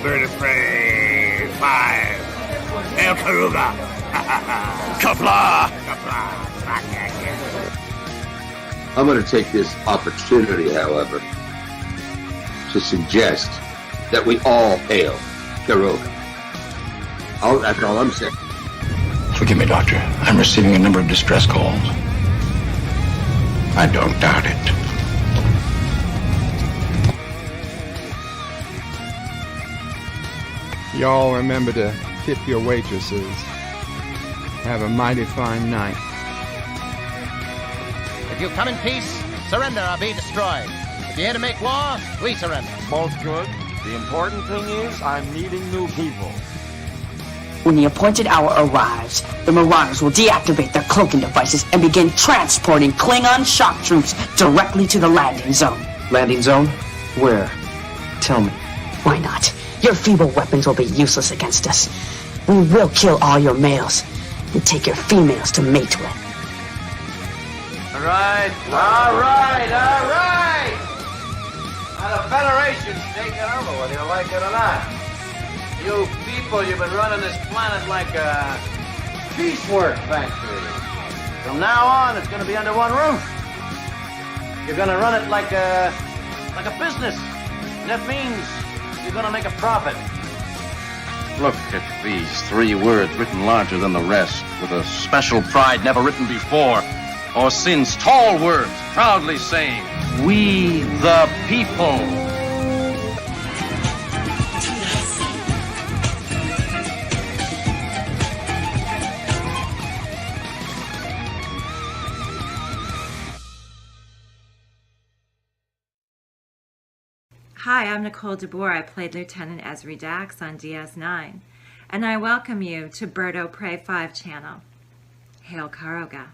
Bird of Prey 5. El Karuga. Qapla! I'm going to take this opportunity, however, to suggest that we all hail Karuga. That's all I'm saying. Forgive me, Doctor. I'm receiving a number of distress calls. I don't doubt it. Y'all remember to tip your waitresses. Have a mighty fine night. If you come in peace, surrender or be destroyed. If you're here to make war, we surrender. Both good. The important thing is I'm meeting new people. When the appointed hour arrives, the Marauders will deactivate their cloaking devices and begin transporting Klingon shock troops directly to the landing zone. Landing zone? Where? Tell me. Why not? Your feeble weapons will be useless against us. We will kill all your males and take your females to mate with. All right. Now the Federation's taking over, whether you like it or not. You people, you've been running this planet like a piecework factory. From now on, it's going to be under one roof. You're going to run it like a business. And that means you're going to make a profit. Look at these 3 words written larger than the rest, with a special pride never written before or since. Tall words, proudly saying, "We the people." Hi, I'm Nicole DeBoer. I played Lieutenant Ezri Dax on DS9, and I welcome you to Bird of Prey 5 channel. Hail Karoga.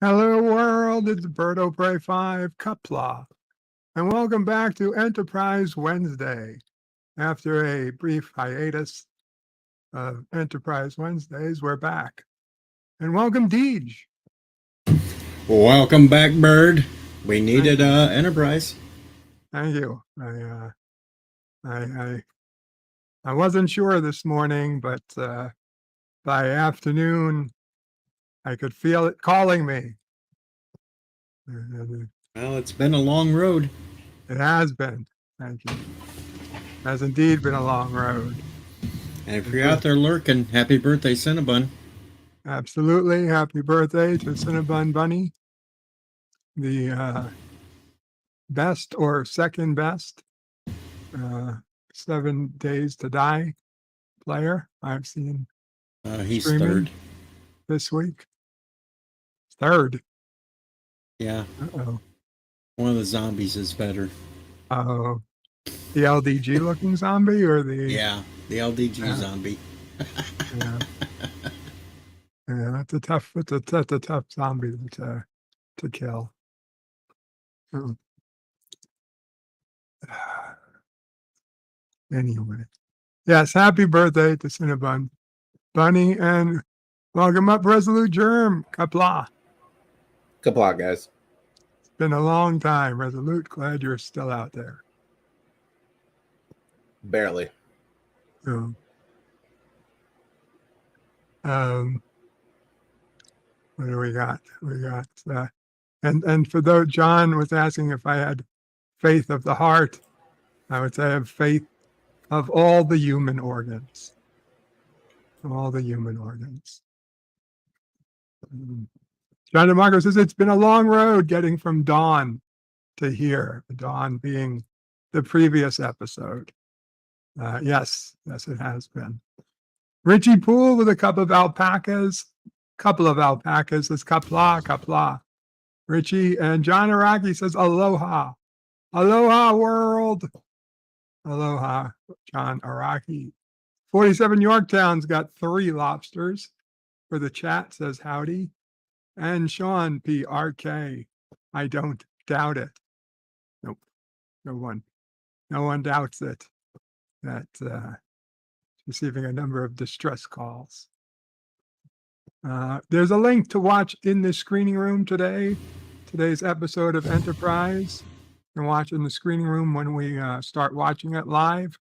Hello world, it's Bird of Prey 5 Qapla, and welcome back to Enterprise Wednesday. After a brief hiatus of Enterprise Wednesdays, we're back. And welcome Deej. Welcome back, Bird. We needed Enterprise. Thank you. I wasn't sure this morning, but by afternoon, I could feel it calling me. Well, it's been a long road. It has been. Thank you. Has indeed been a long road. And if you're out there lurking, happy birthday, Cinnabon. Absolutely. Happy birthday to Cinnabon Bunny. The best or second best 7 Days to Die player I've seen. He's third this week. Third. Yeah. Uh-oh. One of the zombies is better. Oh, the LDG looking zombie or the? Yeah, the LDG zombie. Yeah. Yeah, that's a tough zombie to kill. Oh. Anyway, yes, happy birthday to Cinnabon Bunny, and welcome up Resolute Germ. Qapla. Qapla, guys. It's been a long time, Resolute. Glad you're still out there. Barely. Oh. What do we got? We got and for those, John was asking if I had faith of the heart. I would say I have faith of all the human organs. All the human organs. John DeMarco says it's been a long road getting from Dawn to here. Dawn being the previous episode. Yes, it has been. Richie Poole with a couple of alpacas says Qapla, Qapla. Richie and John Araki says aloha. Aloha world. Aloha, John Araki. 47 Yorktown's got 3 lobsters for the chat, says howdy. And Sean PRK, I don't doubt it. Nope, no one doubts it. That receiving a number of distress calls. There's a link to watch in the screening room today, today's episode of Enterprise. and watch in the screening room when we start watching it live.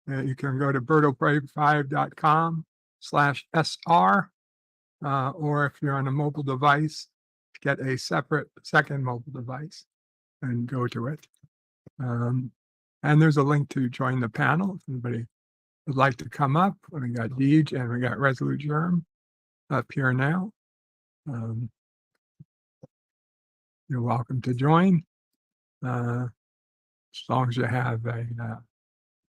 You can go to birdofprey5.com/SR, or if you're on a mobile device, get a separate second mobile device and go to it. And there's a link to join the panel if anybody would like to come up. We got Deej and we got Resolute Germ up here now. You're welcome to join, as long as you have a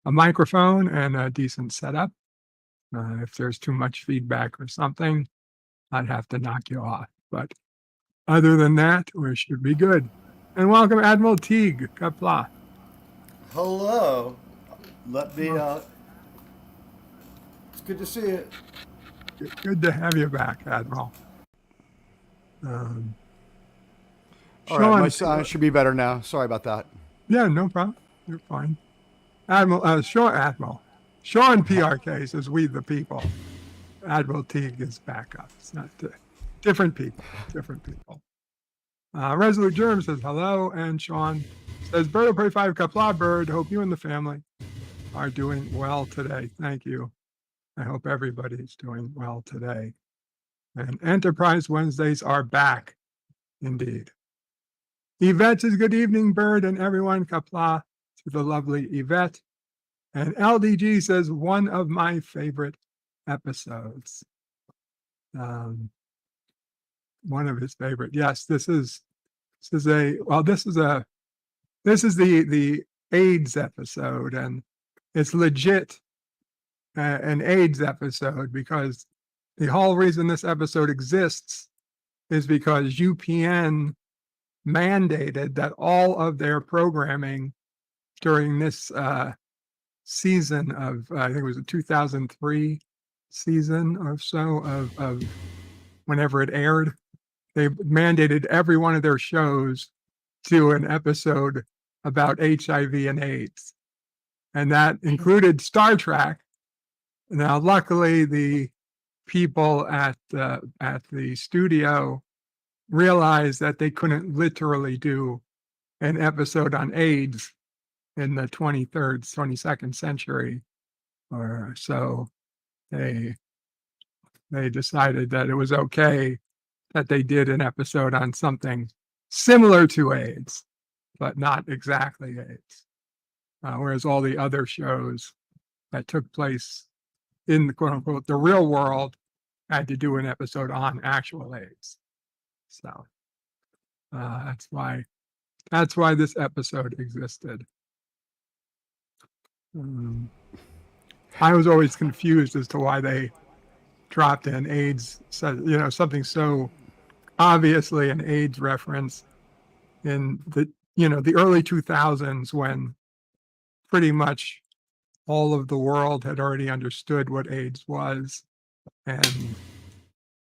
microphone and a decent setup. If there's too much feedback or something, I'd have to knock you off. But other than that, we should be good. And welcome, Admiral Teague, Qapla. Hello. Let me, it's good to see you. Good to have you back, Admiral. All right, my sound should be better now. Sorry about that. Yeah, no problem. You're fine. Admiral, Sean PRK says, "We the people." Admiral Teague is back up. It's not different people. Resolute Germ says hello, and Sean says, "Bird of Prey 5 Qapla Bird. Hope you and the family are doing well today." Thank you. I hope everybody's doing well today. And Enterprise Wednesdays are back, indeed. Yvette says, "Good evening, Bird and everyone." Qapla to the lovely Yvette. And LDG says, "One of my favorite episodes." One of his favorite. Yes, this is the AIDS episode, and it's legit an AIDS episode, because the whole reason this episode exists is because UPN mandated that all of their programming during this season of, I think it was a 2003 season or so of whenever it aired, they mandated every one of their shows to an episode about HIV and AIDS. And that included Star Trek. Now, luckily, the people at the studio realized that they couldn't literally do an episode on AIDS in the 22nd century, or so. They decided that it was okay that they did an episode on something similar to AIDS, but not exactly AIDS. Whereas all the other shows that took place in the quote unquote the real world had to do an episode on actual AIDS. So that's why this episode existed. I was always confused as to why they dropped in AIDS, something so obviously an AIDS reference in the early 2000s, when pretty much all of the world had already understood what AIDS was. And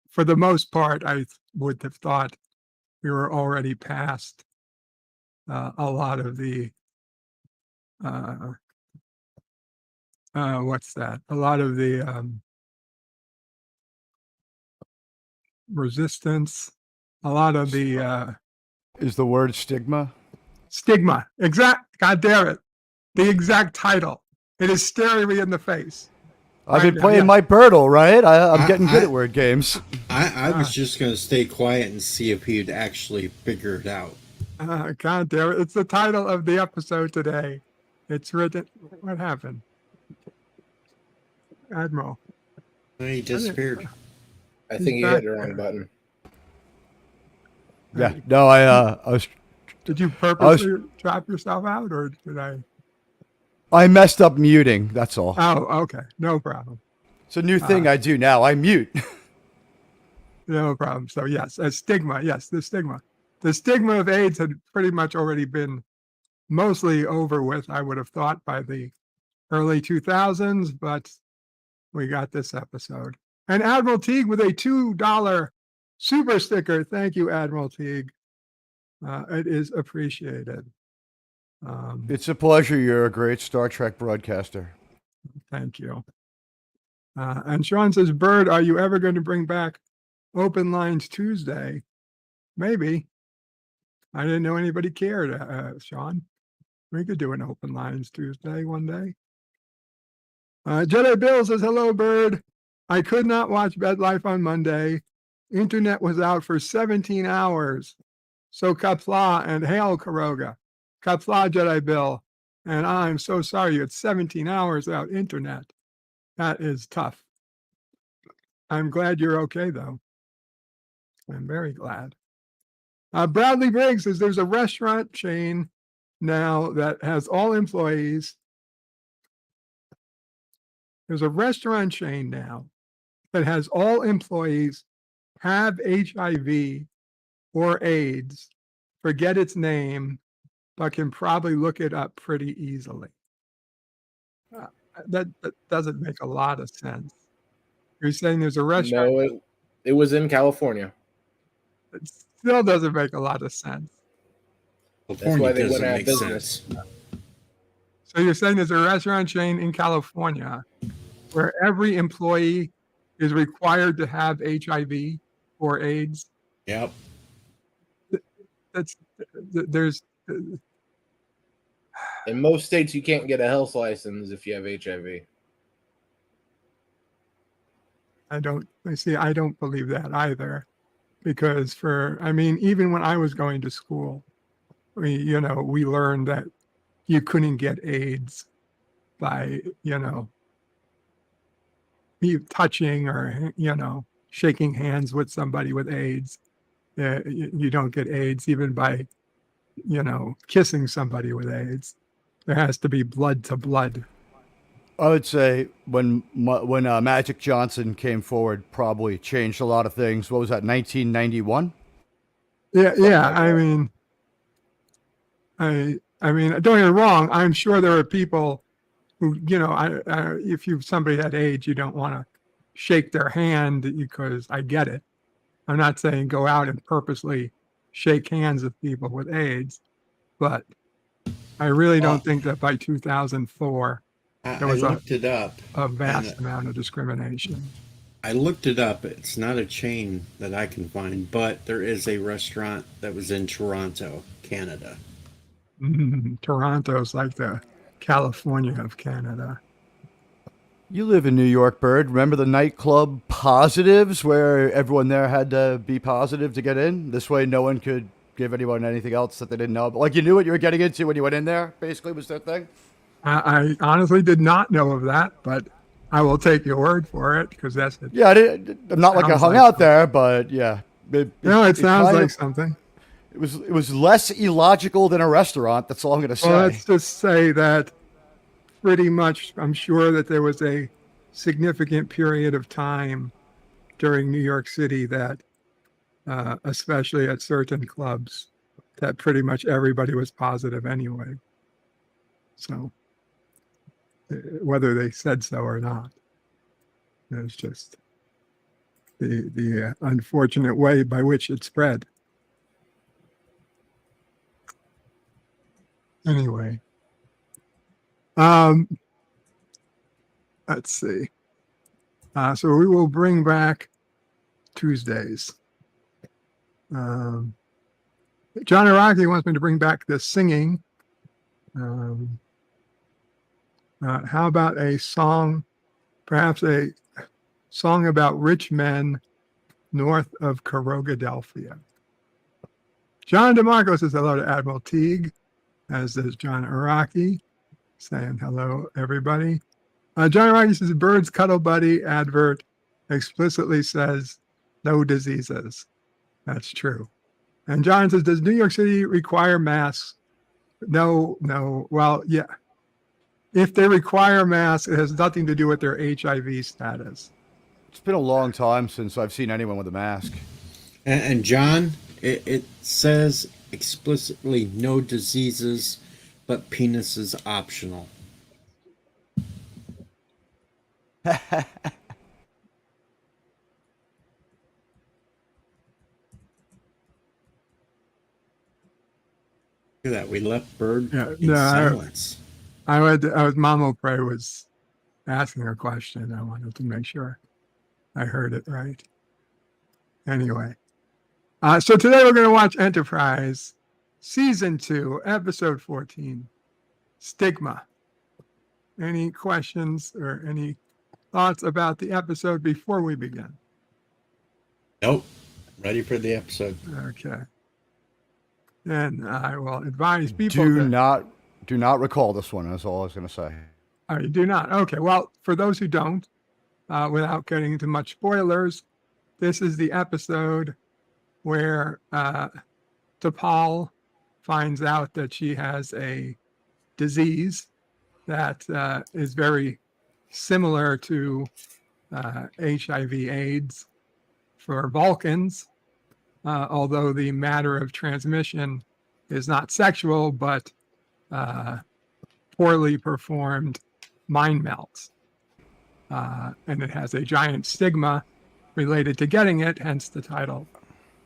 for the most part, I would have thought we were already past a lot of the resistance, a lot of the is the word stigma? Stigma. God damn it. The exact title. It is staring me in the face. I've been playing my Birdle, right? I'm getting good at word games. I was just going to stay quiet and see if he'd actually figure it out. God damn it. It's the title of the episode today. It's written. What happened? Admiral. He disappeared. I think you hit the wrong button. Yeah. No, I was. Did you purposely drop yourself out, or did I? I messed up muting. That's all. Oh, okay. No problem. It's a new thing I do now. I mute. No problem. So yes, a stigma. Yes, the stigma. The stigma of AIDS had pretty much already been mostly over with, I would have thought, by the early 2000s, but we got this episode. And Admiral Teague with a $2 super sticker. Thank you, Admiral Teague. It is appreciated. It's a pleasure. You're a great Star Trek broadcaster. Thank you. And Sean says, Bird, are you ever going to bring back Open Lines Tuesday? Maybe. I didn't know anybody cared, Sean. We could do an open lines Tuesday one day. Jedi Bill says, hello, Bird. I could not watch Bed Life on Monday. Internet was out for 17 hours. So Qapla and hail Karoga. Qapla, Jedi Bill. And I'm so sorry you had 17 hours without internet. That is tough. I'm glad you're okay, though. I'm very glad. Bradley Briggs says there's a restaurant chain now that has all employees. There's a restaurant chain now that has all employees have HIV or AIDS, forget its name, but can probably look it up pretty easily. That doesn't make a lot of sense. You're saying there's a restaurant? No, it was in California. It still doesn't make a lot of sense. That's why they went out of business. So you're saying there's a restaurant chain in California where every employee is required to have HIV or AIDS? Yep. There's in most states you can't get a health license if you have HIV. I don't believe that either, because even when I was going to school, we learned that you couldn't get AIDS by, touching or, shaking hands with somebody with AIDS. You don't get AIDS even by, kissing somebody with AIDS. There has to be blood to blood. I would say when Magic Johnson came forward, probably changed a lot of things. What was that, 1991? Yeah. I mean, don't get me wrong. I'm sure there are people who, if somebody had AIDS, you don't want to shake their hand because I get it. I'm not saying go out and purposely shake hands with people with AIDS, but I really don't think that by 2004 there was a vast amount of discrimination. I looked it up. It's not a chain that I can find, but there is a restaurant that was in Toronto, Canada. Toronto's like the California of Canada. You live in New York, Bird. Remember the nightclub Positives where everyone there had to be positive to get in? This way no one could give anyone anything else that they didn't know. But you knew what you were getting into when you went in there, basically, was their thing? I honestly did not know of that, but I will take your word for it because that's it. Yeah, I'm not like I hung out there, but yeah. It sounds like something. It was less illogical than a restaurant. That's all I'm going to say. Well, let's just say that pretty much, I'm sure that there was a significant period of time during New York City that, especially at certain clubs, that pretty much everybody was positive anyway. So whether they said so or not, it's just the unfortunate way by which it spread. Anyway, let's see. So we will bring back Tuesdays. John Araki wants me to bring back the singing. How about a song, perhaps a song about rich men north of Carogadelphia? John DeMarco says hello to Admiral Teague, as does John Araki, saying hello, everybody. John Araki says, Bird's Cuddle Buddy advert explicitly says no diseases. That's true. And John says, does New York City require masks? No. Well, yeah. If they require masks, it has nothing to do with their HIV status. It's been a long time since I've seen anyone with a mask. And John, it says explicitly no diseases, but penis is optional. Look at that. We left Bird in silence. I was Mama Prey was asking a question. I wanted to make sure I heard it right. Anyway, so today we're going to watch Enterprise, Season 2, Episode 14, Stigma. Any questions or any thoughts about the episode before we begin? Nope. Ready for the episode. Okay. Then I will advise people Do not recall this one. That's all I was going to say. Oh, you do not? Okay. Well, for those who don't, without getting into much spoilers, this is the episode where Qapla finds out that she has a disease that is very similar to HIV/AIDS for Vulcans, although the matter of transmission is not sexual, but poorly performed mind melds. And it has a giant stigma related to getting it, hence the title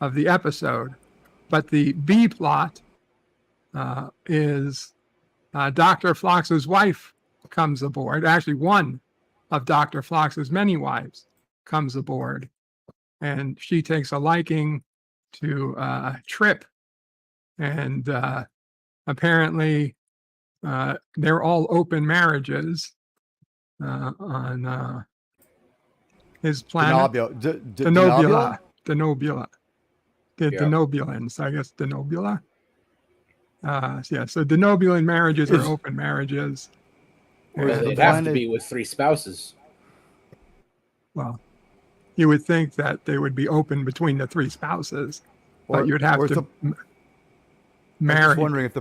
of the episode. But the B plot is Dr. Flox's wife comes aboard. Actually, one of Dr. Flox's many wives comes aboard, and she takes a liking to Trip. And apparently, they're all open marriages on his planet. Denobula. The Denobulans, I guess. Denobula. Yeah, so Denobulan marriages are open marriages. They'd have to be with 3 spouses. Well, you would think that they would be open between the 3 spouses, but you'd have to marry. I'm just wondering if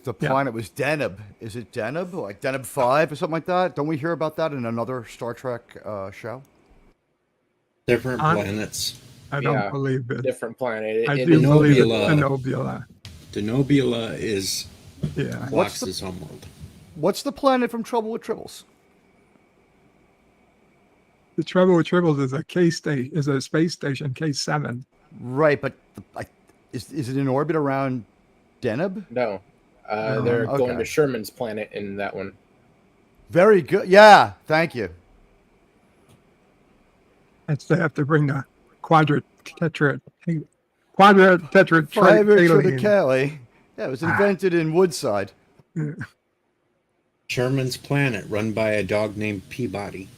the planet was Deneb. Is it Deneb? Like Deneb 5 or something like that? Don't we hear about that in another Star Trek show? Different planets. I don't believe it. Different planet. I do believe it's Denobula. Denobula is What's Flox's homeworld. What's the planet from Trouble with Tribbles? The Trouble with Tribbles is a space station, K7. Right, but is it in orbit around Deneb? No. They're going to Sherman's planet in that one. Very good. Yeah, thank you. They have to bring the quadra-tetra. Trimetricale. Yeah, it was invented in Woodside. Sherman's planet, run by a dog named Peabody.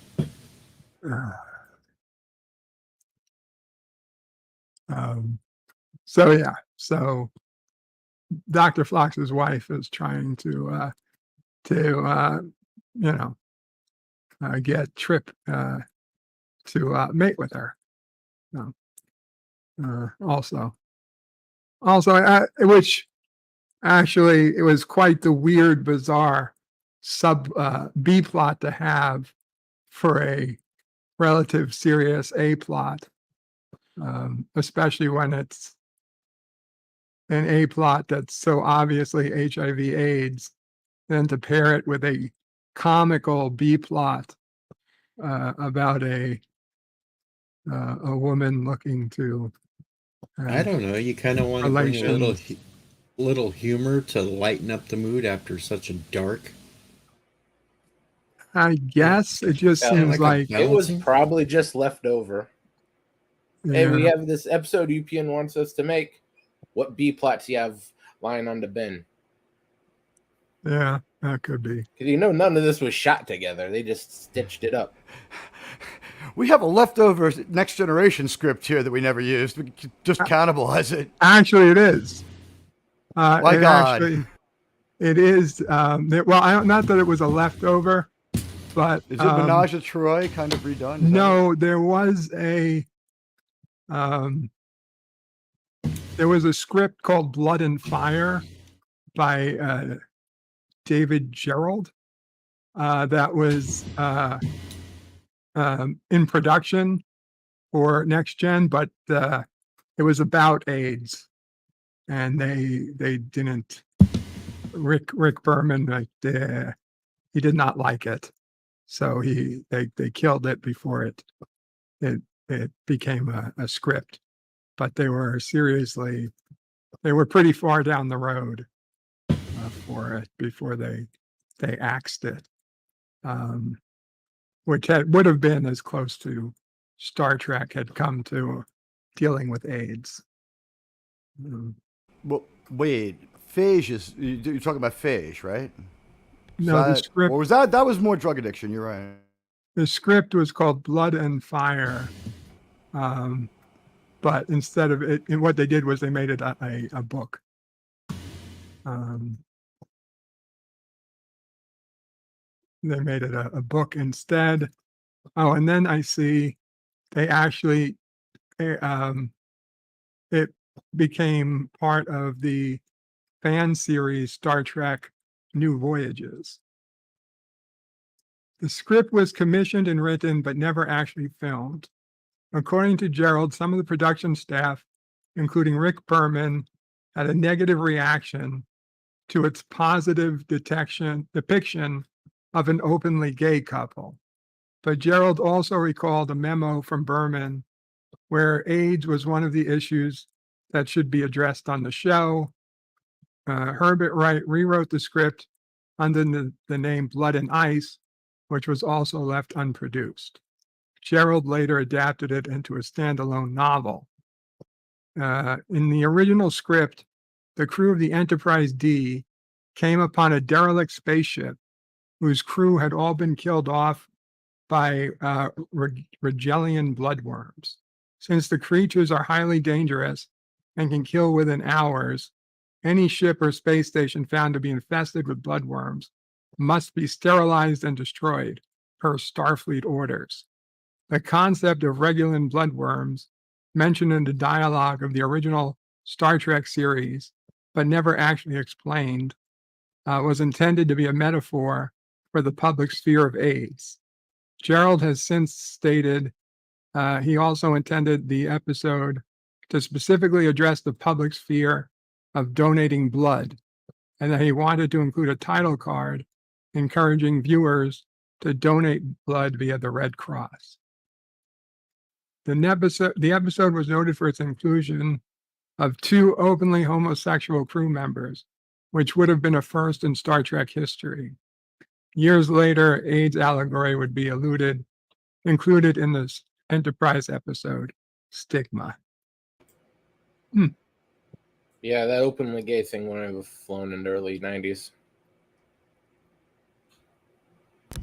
So Dr. Flox's wife is trying to get Trip to mate with her. Which actually it was quite the weird, bizarre B plot to have for a relative serious A plot, especially when it's an A plot that's so obviously HIV/AIDS, then to pair it with a comical B plot about a woman looking to. I don't know. You kind of want to bring a little humor to lighten up the mood after such a dark. I guess it just seems like it was probably just left over. Yeah. Hey, we have this episode UPN wants us to make. What B plots you have lying on the bin? Yeah, that could be. Because none of this was shot together. They just stitched it up. We have a leftover Next Generation script here that we never used. We could just cannibalize it. Actually, it is. My God. It is. Not that it was a leftover, but is it Menage a Troy kind of redone? No, there was a script called Blood and Fire by David Gerald that was in production for Next Gen, but it was about AIDS, and they didn't. Rick Berman, he did not like it, so they killed it before it became a script. But they were pretty far down the road for it before they axed it, which would have been as close to Star Trek had come to dealing with AIDS. Well, wait, phage is you're talking about phage, right? No, the script. Or was that was more drug addiction? You're right. The script was called Blood and Fire, but instead of it, what they did was they made it a book. They made it a book instead. Oh, and then I see they actually it became part of the fan series Star Trek New Voyages. The script was commissioned and written, but never actually filmed. According to Gerald, some of the production staff, including Rick Berman, had a negative reaction to its positive depiction of an openly gay couple. But Gerald also recalled a memo from Berman where AIDS was one of the issues that should be addressed on the show. Herbert Wright rewrote the script under the name Blood and Ice, which was also left unproduced. Gerald later adapted it into a standalone novel. In the original script, the crew of the Enterprise D came upon a derelict spaceship whose crew had all been killed off by Regellian bloodworms. Since the creatures are highly dangerous and can kill within hours, any ship or space station found to be infested with bloodworms must be sterilized and destroyed per Starfleet orders. The concept of Regellian bloodworms, mentioned in the dialogue of the original Star Trek series, but never actually explained, was intended to be a metaphor for the public's fear of AIDS. Gerald has since stated he also intended the episode to specifically address the public's fear of donating blood, and that he wanted to include a title card encouraging viewers to donate blood via the Red Cross. The episode was noted for its inclusion of 2 openly homosexual crew members, which would have been a first in Star Trek history. Years later, AIDS allegory would be included in the Enterprise episode, Stigma. Yeah, that openly gay thing wouldn't have flown in the early 90s.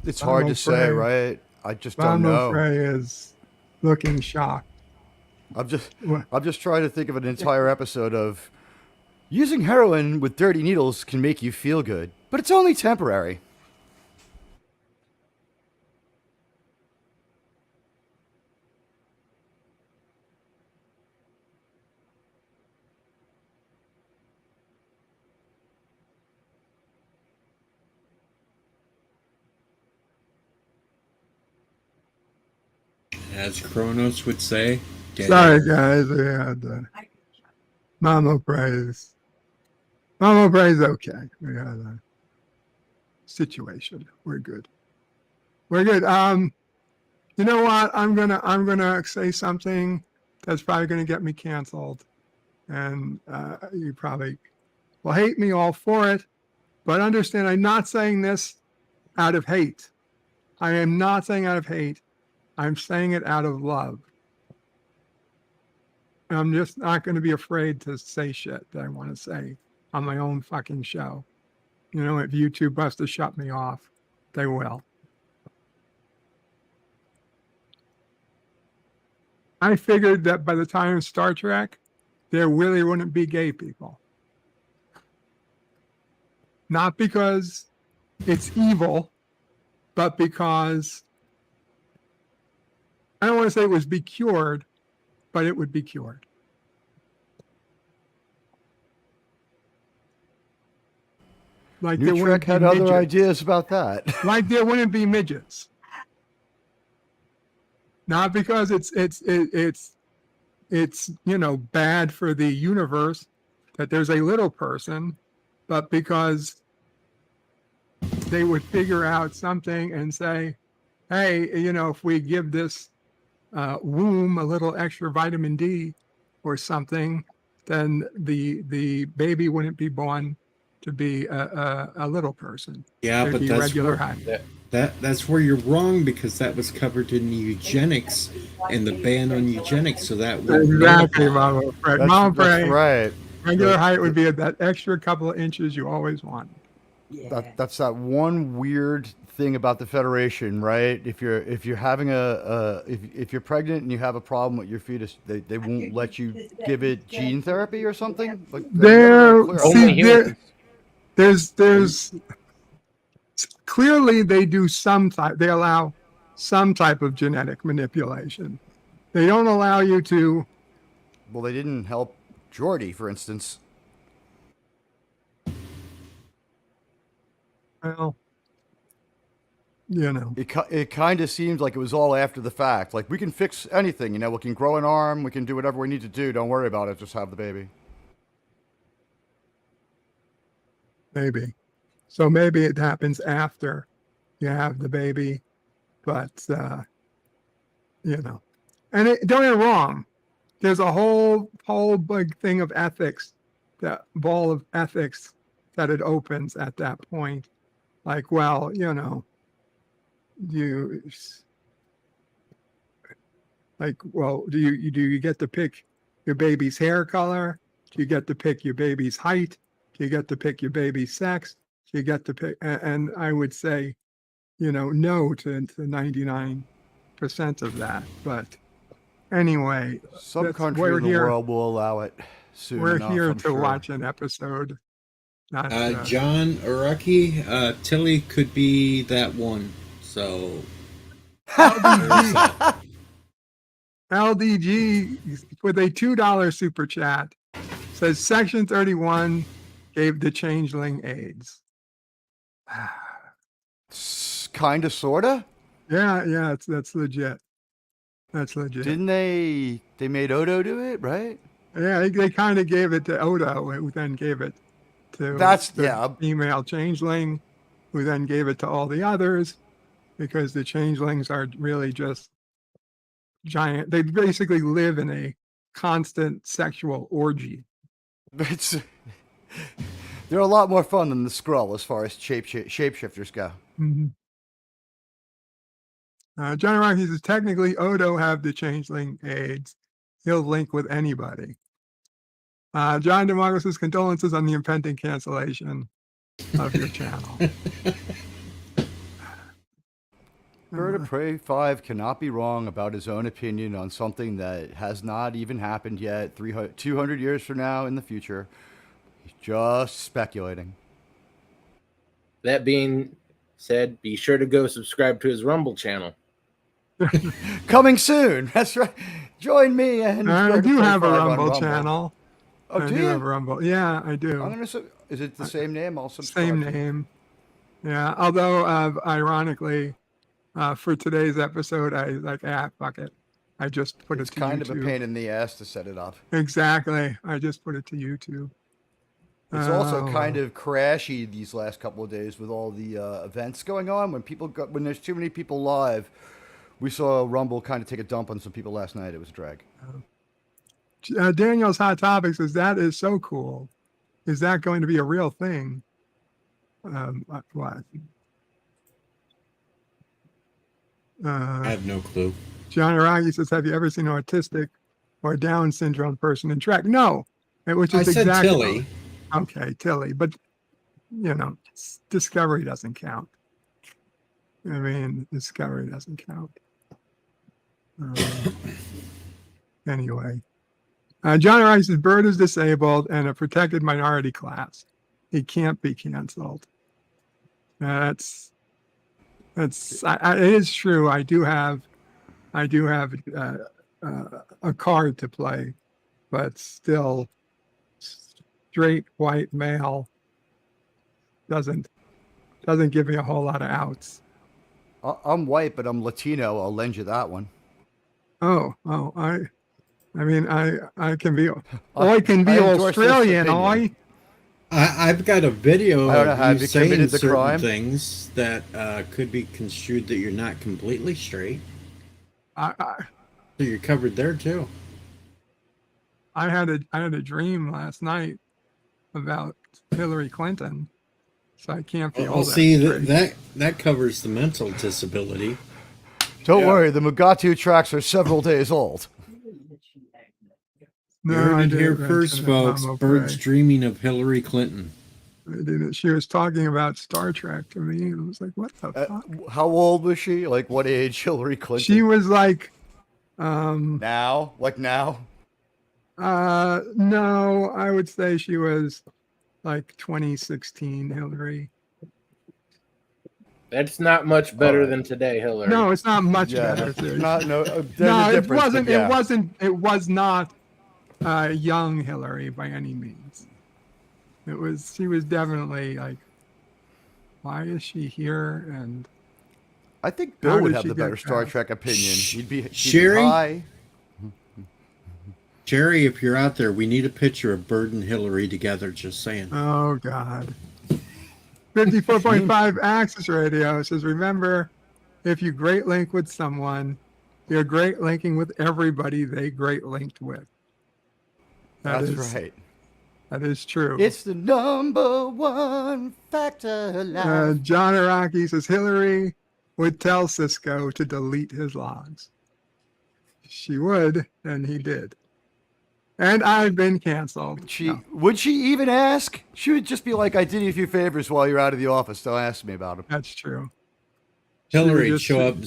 It's hard to say, right? I just don't know. Frey is looking shocked. I'm just trying to think of an entire episode of using heroin with dirty needles can make you feel good, but it's only temporary. As Kronos would say. Sorry, guys. We had Mama Praise. Mama Praise, okay. We had a situation. We're good. We're good. You know what? I'm gonna say something that's probably gonna get me canceled, and you probably will hate me all for it. But understand, I'm not saying this out of hate. I am not saying out of hate. I'm saying it out of love. I'm just not going to be afraid to say shit that I want to say on my own fucking show. You know, if YouTube wants to shut me off, they will. I figured that by the time of Star Trek, there really wouldn't be gay people. Not because it's evil, but because I don't want to say it was be cured, but it would be cured. Like New Trek had other ideas about that. Like there wouldn't be midgets. Not because it's bad for the universe that there's a little person, but because they would figure out something and say, hey, if we give this womb a little extra vitamin D or something, then the baby wouldn't be born to be a little person. Yeah, It'd but be that's regular where, height. that's where you're wrong, because that was covered in eugenics and the ban on eugenics. So that would Exactly, Mama Fred. Mama Fred. That's right. Regular height would be at that extra couple of inches you always want. That's that one weird thing about the Federation, right? If you're having if you're pregnant and you have a problem with your fetus, they won't let you give it gene therapy or something. Like there's clearly they do they allow some type of genetic manipulation. They don't allow you to. Well, they didn't help Geordie, for instance. Well, you know, it kind of seems like it was all after the fact. Like, we can fix anything, you know, we can grow an arm, we can do whatever we need to do. Don't worry about it. Just have the baby. Maybe. So maybe it happens after you have the baby, but, you know, and don't get me wrong. There's a whole big thing of ethics, that ball of ethics that it opens at that point. Like, well, you know, do you get to pick your baby's hair color? Do you get to pick your baby's height? Do you get to pick your baby's sex? Do you get to pick? And I would say, you know, no to 99% of that. But anyway, some country in the world will allow it soon. We're here to watch an episode. Not, John Araki, Tilly could be that one. So LDG with a $2 super chat says Section 31 gave the changeling AIDS. Kind of, sorta. Yeah, that's legit. That's legit. Didn't they made Odo do it, right? Yeah, they kind of gave it to Odo, who then gave it to the female changeling, who then gave it to all the others, because the changelings are really just giant. They basically live in a constant sexual orgy. They're a lot more fun than the Skrull as far as shapeshifters go. Mm-hmm. John Rocky says, technically, Odo have the changeling AIDS. He'll link with anybody. John DeMarco says, condolences on the impending cancellation of your channel. Bird of Prey 5 cannot be wrong about his own opinion on something that has not even happened yet. 200 years from now in the future. He's just speculating. That being said, be sure to go subscribe to his Rumble channel. Coming soon. That's right. Join me and I do have a Rumble channel. Oh, do you have a Rumble? Yeah, I do. Is it the same name? I'll subscribe. Same name. Yeah. Although, ironically, for today's episode, fuck it. I just put it to YouTube. It's kind of a pain in the ass to set it up. Exactly. I just put it to YouTube. It's also kind of crashy these last couple of days with all the events going on. When there's too many people live, we saw Rumble kind of take a dump on some people last night. It was a drag. Daniel's Hot Topic says, that is so cool. Is that going to be a real thing? What? I have no clue. John Aragi says, have you ever seen an autistic or Down syndrome person in Trek? No. Which is I said Tilly. Okay, Tilly. But, you know, Discovery doesn't count. I mean, Discovery doesn't count. Anyway. John Aragi says, Bird is disabled and a protected minority class. He can't be canceled. It is true. I do have a card to play, but still, straight white male doesn't give me a whole lot of outs. I'm white, but I'm Latino. I'll lend you that one. I mean, I can be. I can be Australian. I've got a video of you saying certain crime? things that could be construed that you're not completely straight. So you're covered there too. I had a dream last night about Hillary Clinton, so I can't be all that straight. that covers the mental disability. Don't worry, the Mugatu tracks are several days old. You heard it here first, folks. Birds dreaming of Hillary Clinton. She was talking about Star Trek to me, and I was like, "What the fuck?" How old was she? Like what age? Hillary Clinton. She was like, now, no, I would say she was like 2016 Hillary. That's not much better than today, Hillary. No, it's not much better. There's no, it wasn't. Yeah. It was not young Hillary by any means. She was definitely like, why is she here? And I think Bill would have the better Star Trek opinion. He'd be Sherry? high. Jerry, if you're out there, we need a picture of Bird and Hillary together, just saying. Oh, God. 54.5 Access Radio says, remember, if you great link with someone, you're great linking with everybody they great linked with. That's right. That is true. It's the #1 factor. John Araki says, Hillary would tell Cisco to delete his logs. She would, and he did. And I've been canceled. Would she even ask? She would just be like, I did you a few favors while you're out of the office. Don't ask me about them. That's true. Hillary, show up and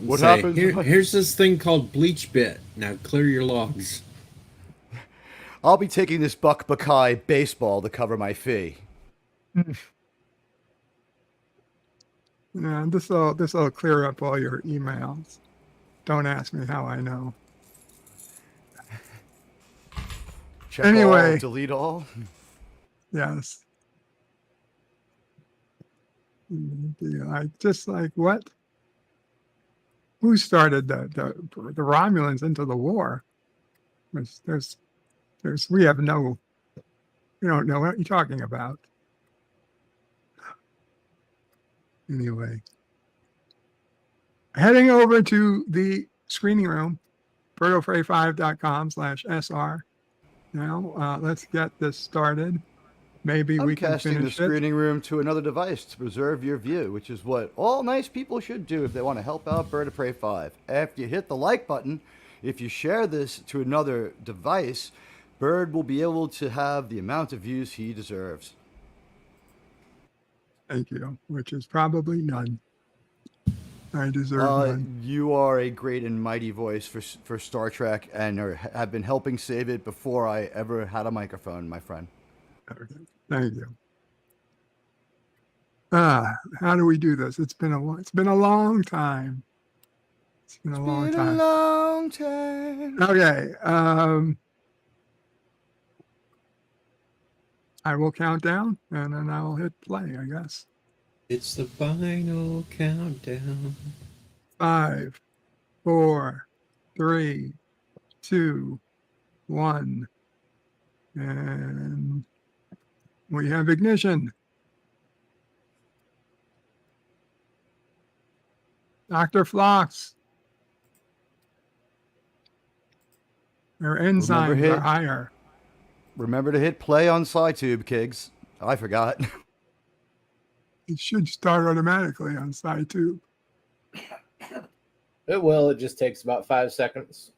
what say, happens? Here's this thing called bleach bit. Now clear your logs. I'll be taking this Buck Buckeye baseball to cover my fee. Yeah, this will clear up all your emails. Don't ask me how I know. Check anyway, all, delete all. Yes. Just like what? Who started the Romulans into the war? We don't know what you're talking about. Anyway, heading over to the screening room, bertofrey5.com/SR. Now, let's get this started. Maybe we can casting finish the screening room to another device to preserve your view, which is what all nice people should do if they want to help out Bird of Prey 5. After you hit the like button, if you share this to another device, Bird will be able to have the amount of views he deserves. Thank you, which is probably none. I deserve none. You are a great and mighty voice for Star Trek and have been helping save it before I ever had a microphone, my friend. Okay. Thank you. How do we do this? It's been a long time. It's been a long time. Okay. I will count down and then I'll hit play, I guess. It's the final countdown. 5, 4, 3, 2, 1. And we have ignition. Dr. Phlox. Our enzymes are higher. Remember to hit play on SciTube, kids. I forgot. It should start automatically on SciTube. It will. It just takes about 5 seconds.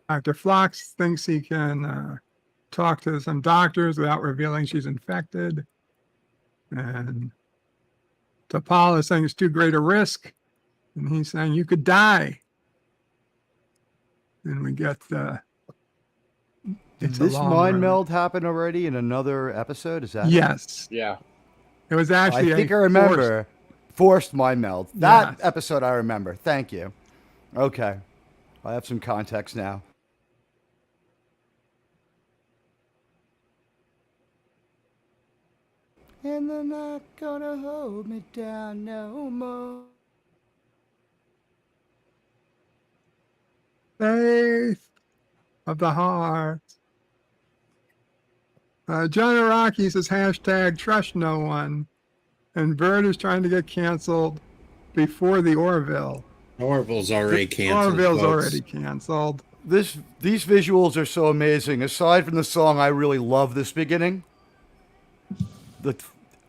Dr. Phlox thinks he can talk to some doctors without revealing she's infected. And T'Pol is saying it's too great a risk. And he's saying you could die. And we get Did this mind meld happen already in another episode? Is that yes? Yeah. It was actually I think I remember forced mind meld. That episode I remember. Thank you. Okay. I have some context now. And they're not gonna hold me down no more. Faith of the heart. John Araki says hashtag trust no one. And Bird is trying to get canceled before the Orville. Orville's already canceled. Orville's already canceled. These visuals are so amazing. Aside from the song, I really love this beginning.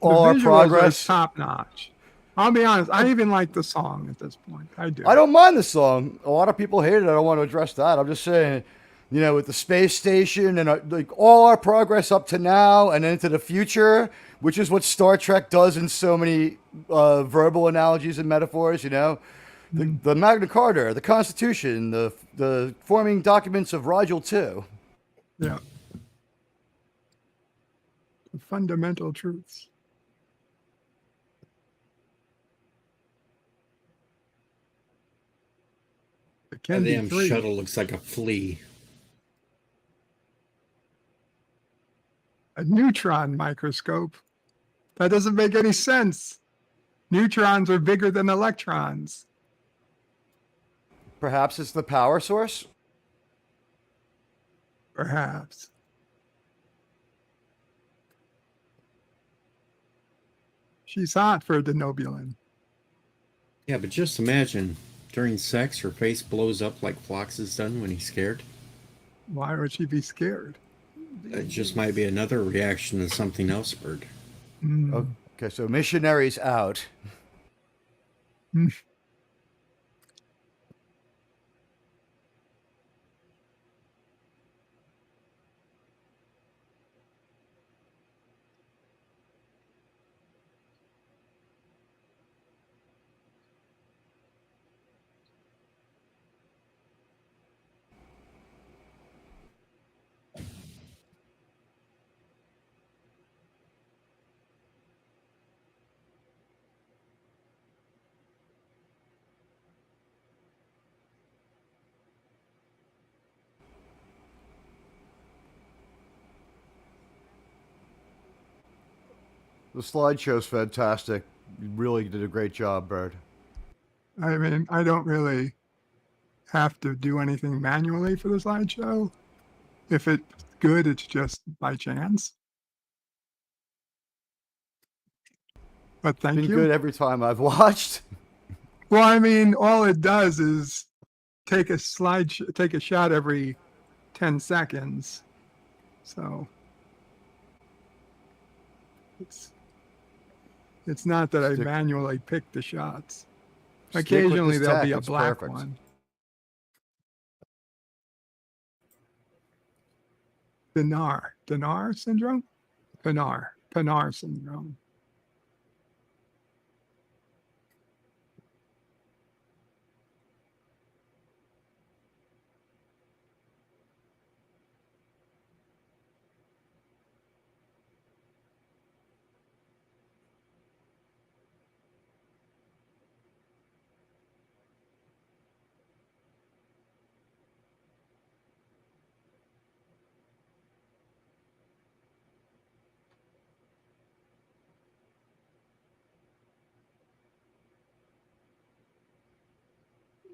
All our progress, top notch. I'll be honest. I even like the song at this point. I do. I don't mind the song. A lot of people hate it. I don't want to address that. I'm just saying, you know, with the space station and like all our progress up to now and into the future, which is what Star Trek does in so many verbal analogies and metaphors. You know, the Magna Carta, the Constitution, the forming documents of Rigel II. Yeah. The fundamental truths. It The can be damn three. shuttle looks like a flea. A neutron microscope. That doesn't make any sense. Neutrons are bigger than electrons. Perhaps it's the power source. Perhaps. She's hot for a denobulin. Yeah, but just imagine, during sex, her face blows up like Phlox has done when he's scared. Why would she be scared? It just might be another reaction to something else, Bird. Okay, so missionaries out. The slideshow's fantastic. You really did a great job, Bird. I mean, I don't really have to do anything manually for the slideshow. If it's good, it's just by chance. But thank Been you. good every time I've watched. Well, I mean, all it does is take a take a shot every 10 seconds. So it's not that I manually pick the shots. Occasionally there'll be a black one. Pinar syndrome? Pinar syndrome.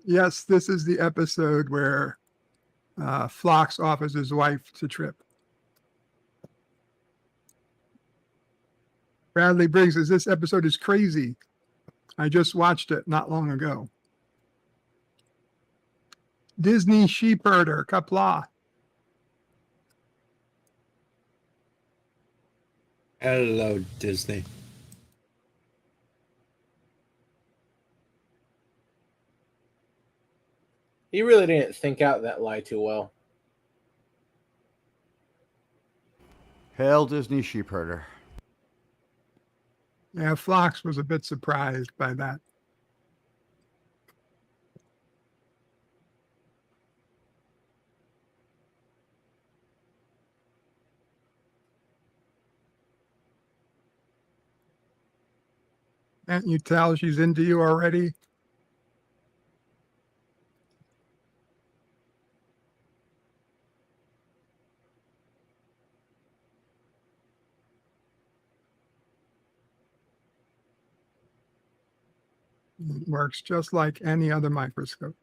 Yes, this is the episode where Phlox offers his wife to Trip. Bradley Briggs says this episode is crazy. I just watched it not long ago. Disney sheep herder, Qapla. Hello, Disney. He really didn't think out that lie too well. Hail Disney sheepherder. Yeah, Phlox was a bit surprised by that. Can't you tell she's into you already? It works just like any other microscope.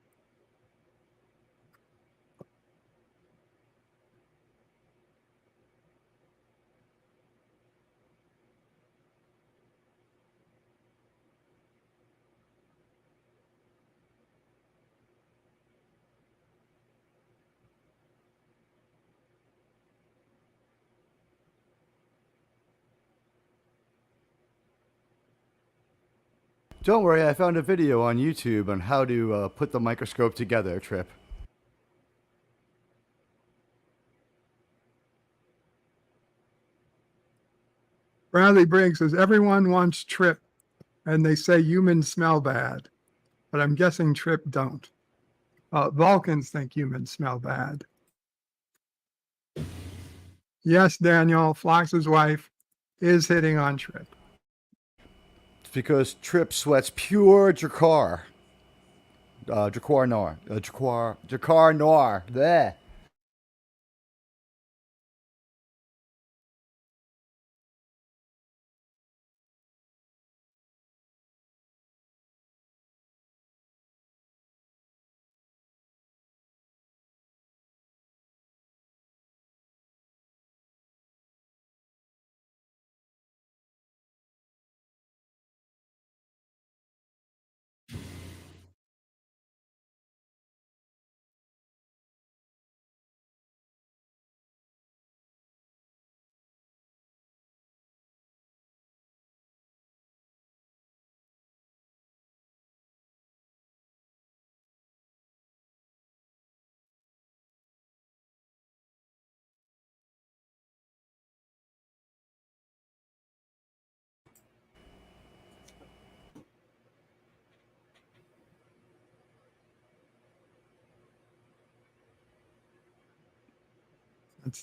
Don't worry, I found a video on YouTube on how to put the microscope together, Trip. Bradley Briggs says, everyone wants Trip, and they say humans smell bad. But I'm guessing Trip don't. Vulcans think humans smell bad. Yes, Daniel, Flox's wife is hitting on Trip. It's because Trip sweats pure Drakkar. Drakkar Noir. Drakkar Noir. There.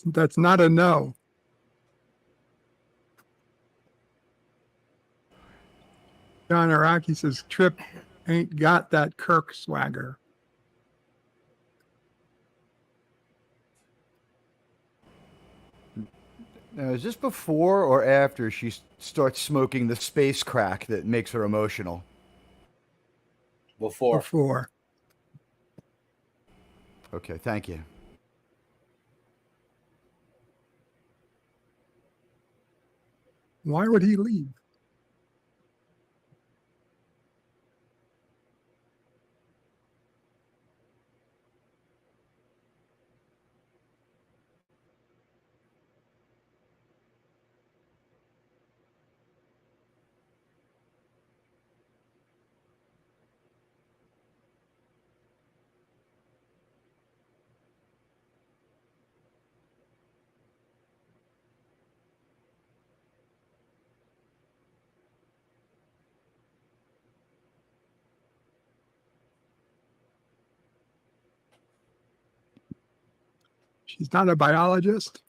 That's not a no. John Araki says, Trip ain't got that Kirk swagger. Now, is this before or after she starts smoking the space crack that makes her emotional? Before. Before. Okay, thank you. Why would he leave? She's not a biologist.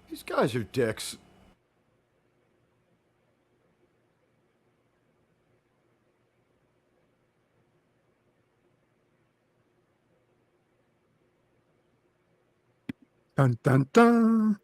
These guys are dicks. Dun, dun, dun.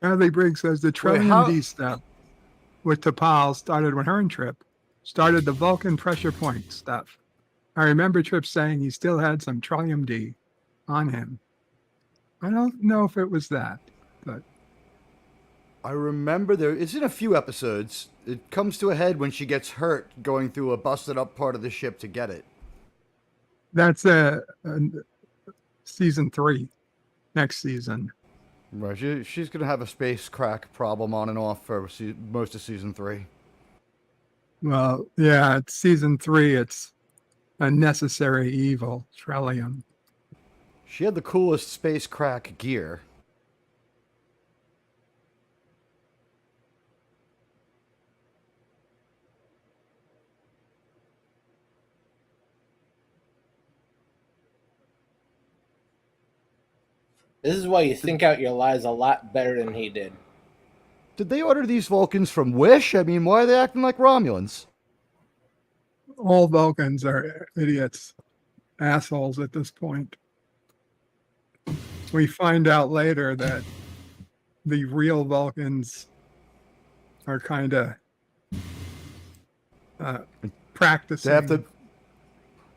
Bradley Briggs says the Trillium D step with T'Pol started when her and Trip started the Vulcan pressure point stuff. I remember Trip saying he still had some Trillium D on him. I don't know if it was that, but I remember it's in a few episodes. It comes to a head when she gets hurt going through a busted up part of the ship to get it. That's season 3, next season. Right, she's going to have a space crack problem on and off for most of season 3. Well, yeah, it's season 3. It's a necessary evil, Trillium. She had the coolest space crack gear. This is why you think out your lies a lot better than he did. Did they order these Vulcans from Wish? I mean, why are they acting like Romulans? All Vulcans are idiots. assholes at this point. We find out later that the real Vulcans are kind of practicing.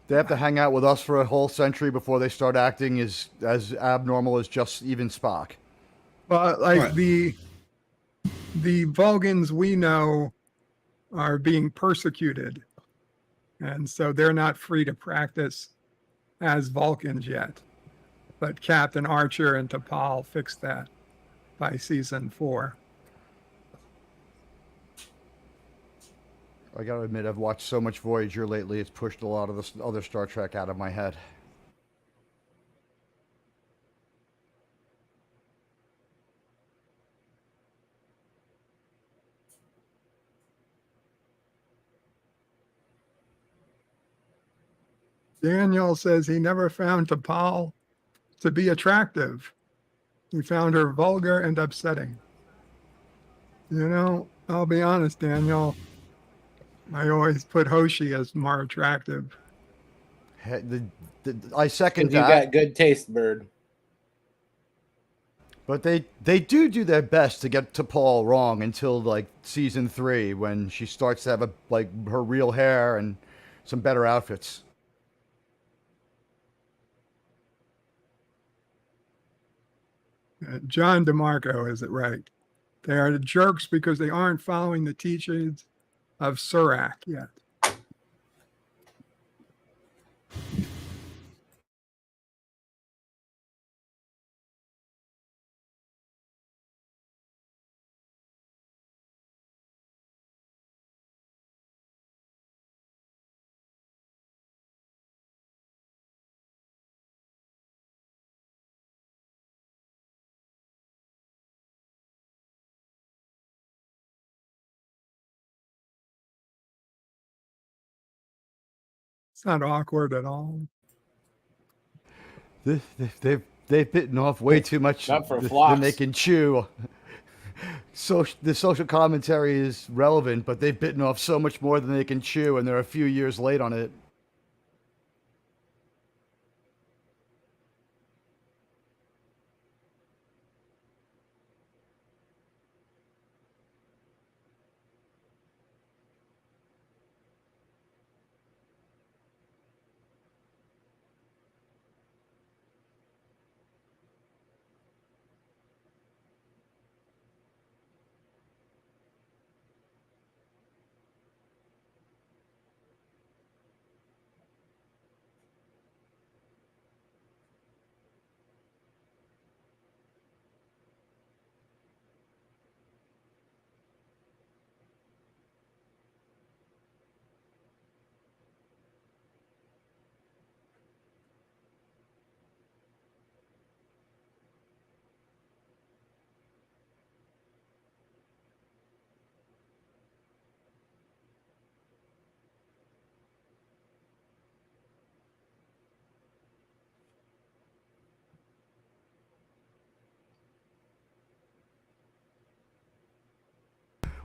They have to hang out with us for a whole century before they start acting as abnormal as just even Spock. But like the Vulcans we know are being persecuted, and so they're not free to practice as Vulcans yet. But Captain Archer and T'Pol fixed that by season 4. I gotta admit, I've watched so much Voyager lately, it's pushed a lot of the other Star Trek out of my head. Daniel says he never found T'Pol to be attractive. He found her vulgar and upsetting. You know, I'll be honest, Daniel. I always put Hoshi as more attractive. I second that. You got good taste, Bird. But they do their best to get T'Pol wrong until like season 3 when she starts to have her real hair and some better outfits. John DeMarco has it right. They are the jerks because they aren't following the teachings of Surak yet. It's not awkward at all. They've bitten off way too much than they can chew. So the social commentary is relevant, but they've bitten off so much more than they can chew, and they're a few years late on it.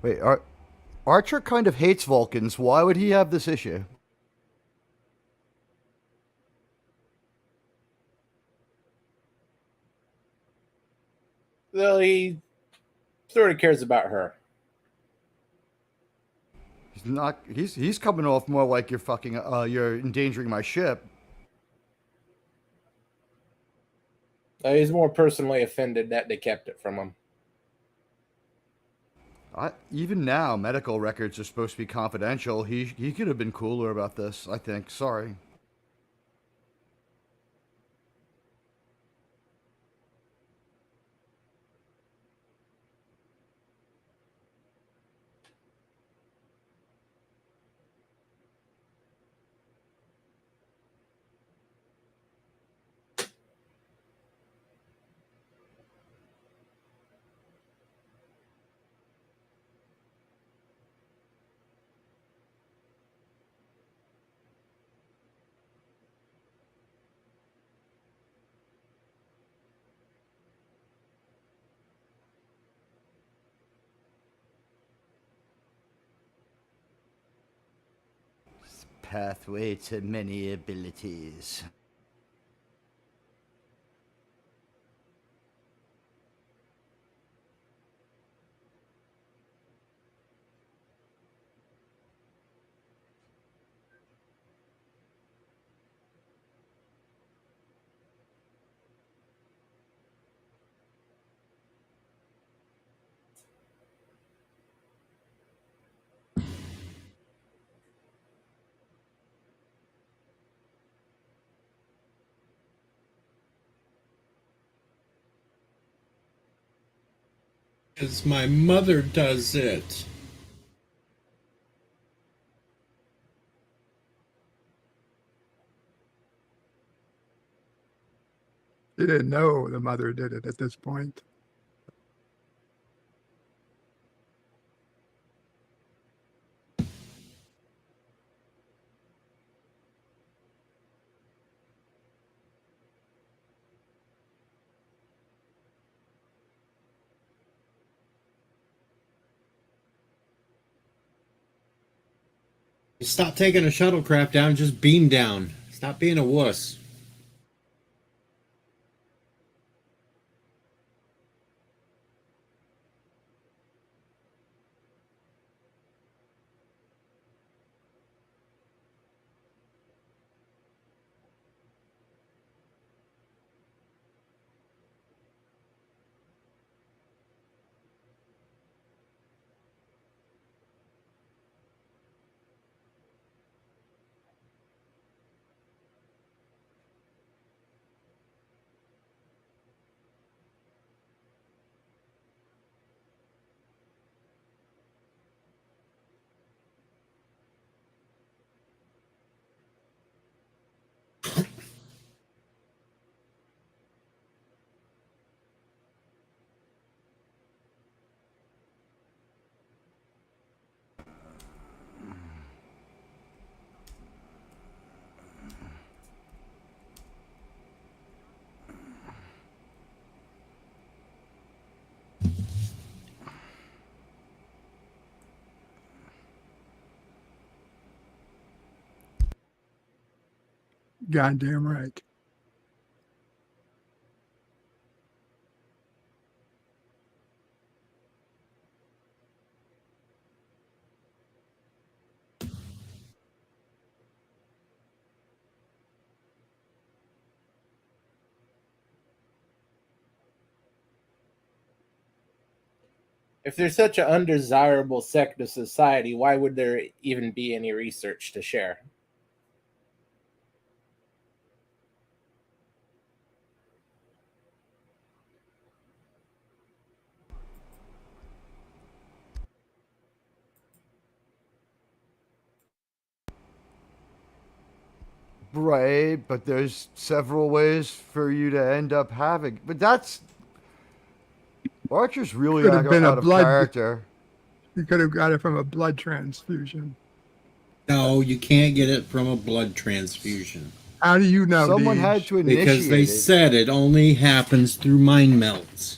Wait, Archer kind of hates Vulcans. Why would he have this issue? Well, he sort of cares about her. He's not. He's coming off more like you're fucking. You're endangering my ship. He's more personally offended that they kept it from him. Even now, medical records are supposed to be confidential. He could have been cooler about this, I think. Sorry. pathway to many abilities. Because my mother does it. You didn't know the mother did it at this point. Stop taking a shuttlecraft down, just beam down. Stop being a wuss. Goddamn right. If there's such an undesirable sect of society, why would there even be any research to share? Right, but there's several ways for you to end up having. But that's Archer's really Could have been out a of blood. character. You could have got it from a blood transfusion. No, you can't get it from a blood transfusion. How do you know? Someone Deej? had to initiate Because they it. said it only happens through mind melds.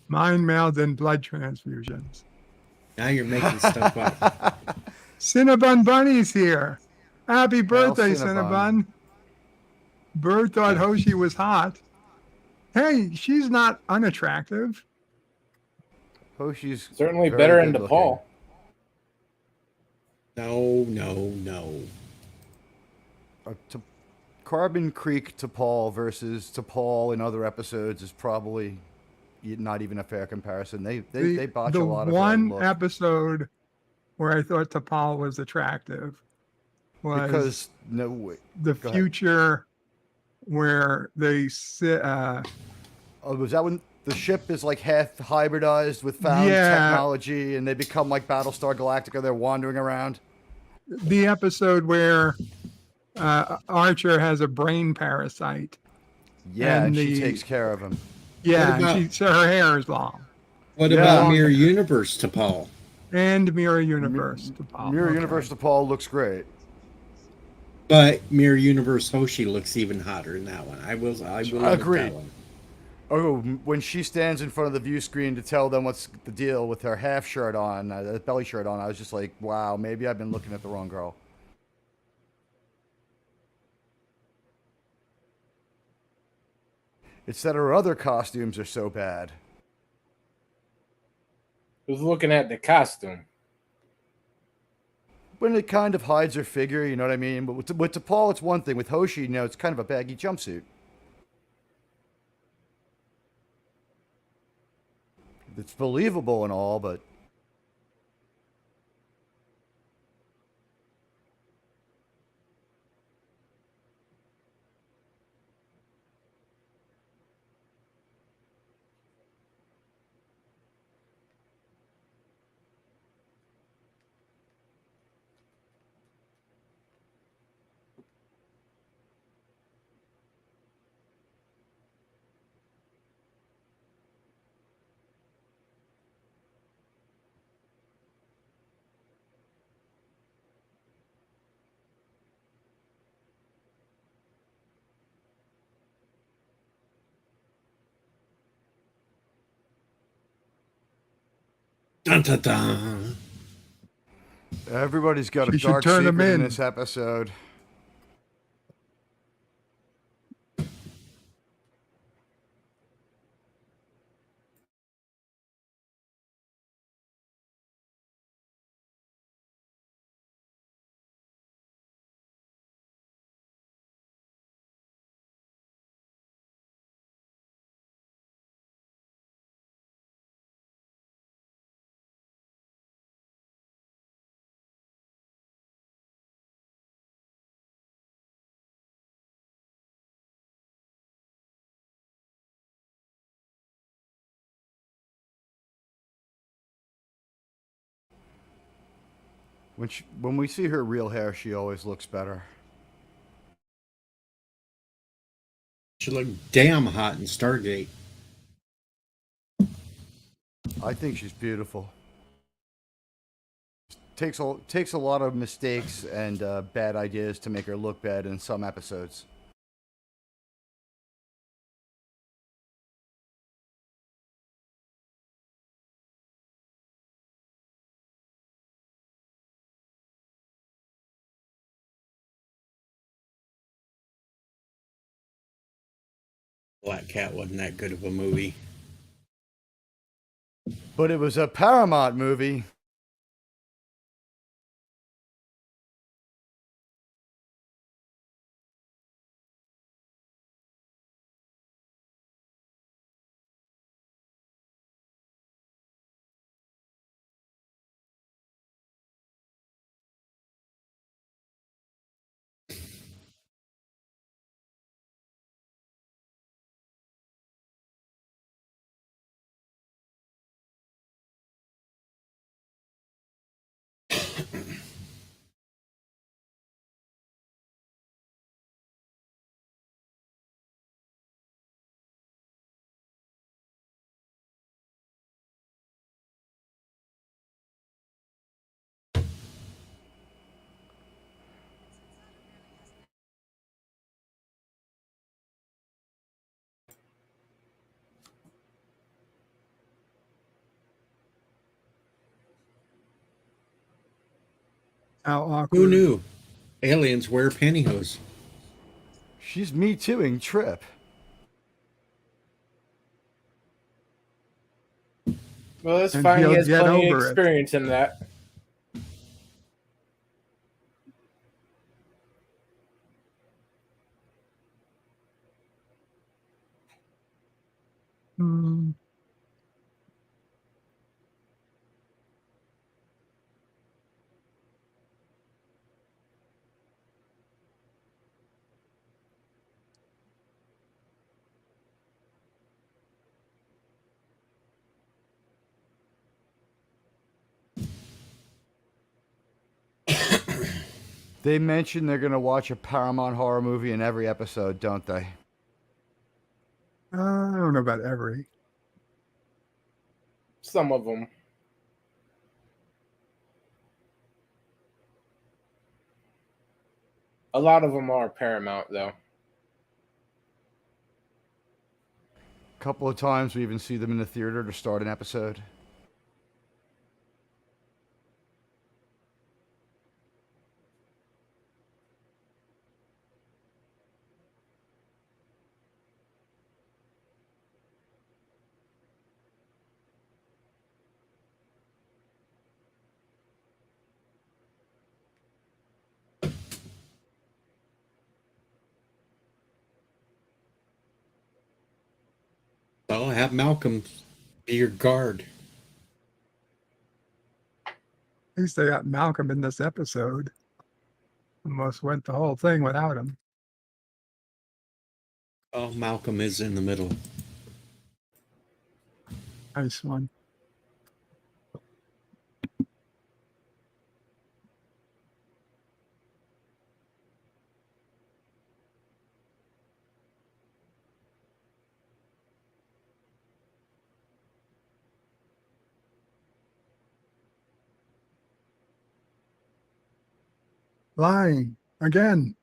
Mind meld and blood transfusions. Now you're making stuff up. Cinnabon Bunny's here. Happy birthday, Cinnabon. Cinnabon. Bird thought Hoshi was hot. Hey, she's not unattractive. Hoshi's Certainly very better good in looking. DePaul. No. Carbon Creek to Paul versus to Paul in other episodes is probably not even a fair comparison. They botch a lot of The one look. episode where I thought T'Pol was attractive was Because no way. the Go ahead. future where they sit. Oh, was that when the ship is like half hybridized with found technology and they become like Battlestar Galactica? They're wandering around. The episode where Archer has a brain parasite. Yeah, and she takes care of him. Yeah, What about- and her hair is long. What Yeah. about Mirror Universe to Paul? And Mirror Universe. T'Pol. Mirror Okay. Universe to Paul looks great. But Mirror Universe Hoshi looks even hotter in that one. I will admit Agreed. that one. Oh, when she stands in front of the view screen to tell them what's the deal with her half shirt on, the belly shirt on, I was just like, wow, maybe I've been looking at the wrong girl. It's that her other costumes are so bad. Who's looking at the costume? When it kind of hides her figure, you know what I mean? But with T'Pol, it's one thing. With Hoshi, it's kind of a baggy jumpsuit. It's believable and all, but... Dun, dun, dun. Everybody's got a She should dark turn 'em secret in in. this episode. When we see her real hair, she always looks better. She looked damn hot in Stargate. I think she's beautiful. Takes a lot of mistakes and bad ideas to make her look bad in some episodes. Black Cat wasn't that good of a movie. But it was a Paramount movie. How awkward. Who knew? Aliens wear pantyhose. She's me tooing Trip. Well, that's And fine. He he'll has get plenty of over it. experience in that. Hmm. They mention they're going to watch a Paramount horror movie in every episode, don't they? I don't know about every. Some of them. A lot of them are Paramount, though. A couple of times we even see them in the theater to start an episode. So have Malcolm be your guard. At least they got Malcolm in this episode. Almost went the whole thing without him. Oh, Malcolm is in the middle. Nice one. Lying again.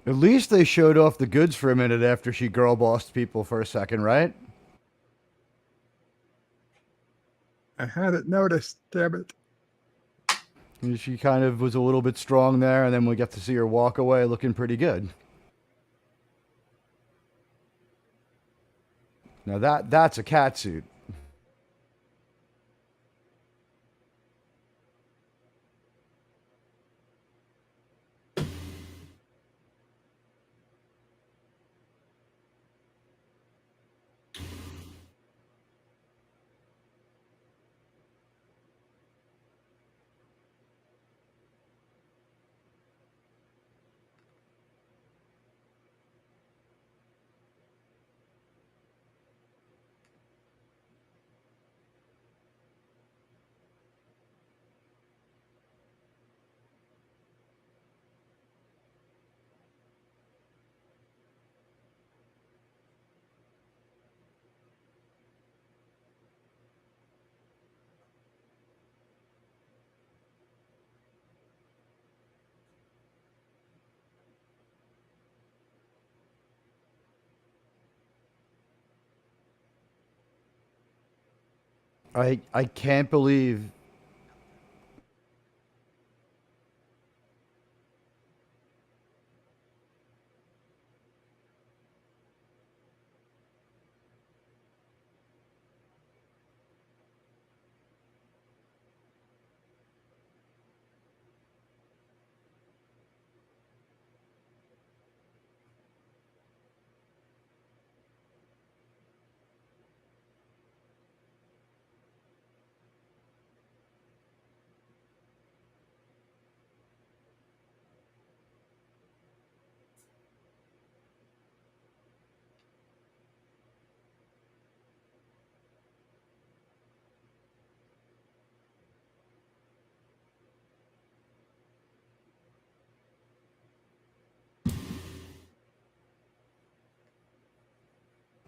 At least they showed off the goods for a minute after she girl bossed people for a second, right? I hadn't noticed, damn it. And she kind of was a little bit strong there, and then we got to see her walk away looking pretty good. Now that's a cat suit.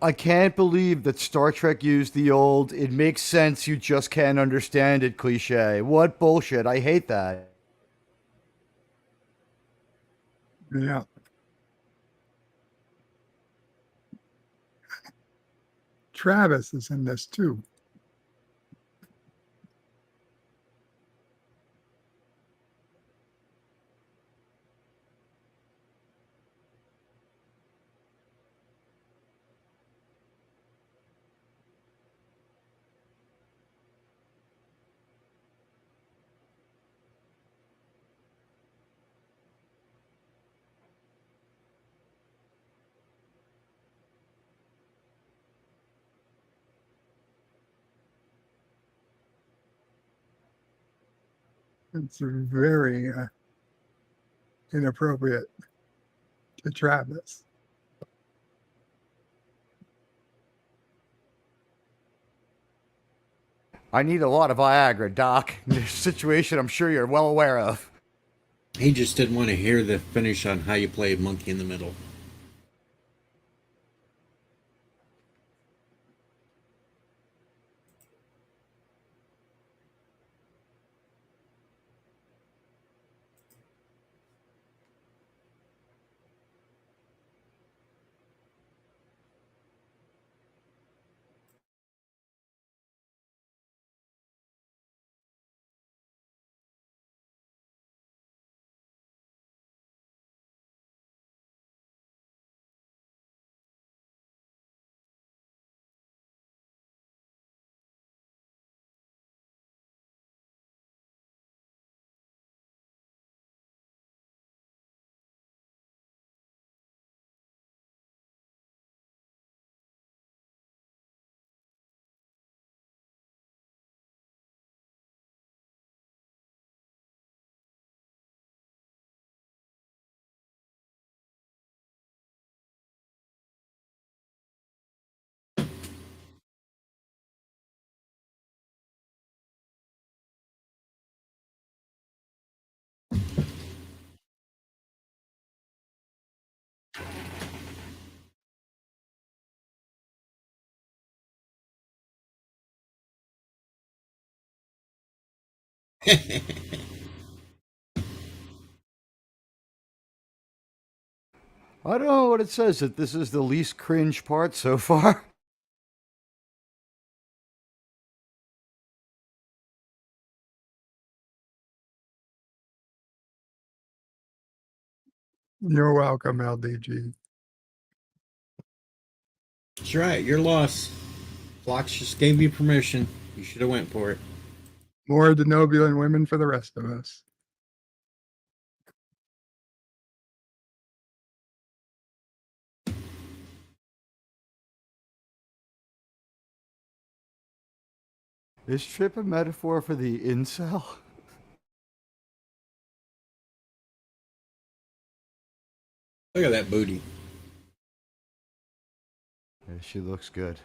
I can't believe that Star Trek used the old "it makes sense, you just can't understand it" cliche. What bullshit. I hate that. Yeah. Travis is in this too. It's very inappropriate to Travis. I need a lot of Viagra, Doc. This situation I'm sure you're well aware of. He just didn't want to hear the finish on how you play Monkey in the Middle. I don't know what it says, that this is the least cringe part so far. You're welcome, LDG. That's right, your loss. Phlox just gave you permission. You should have went for it. More denobulant women for the rest of us. Is Trip a metaphor for the incel? Look at that booty. Yeah, she looks good.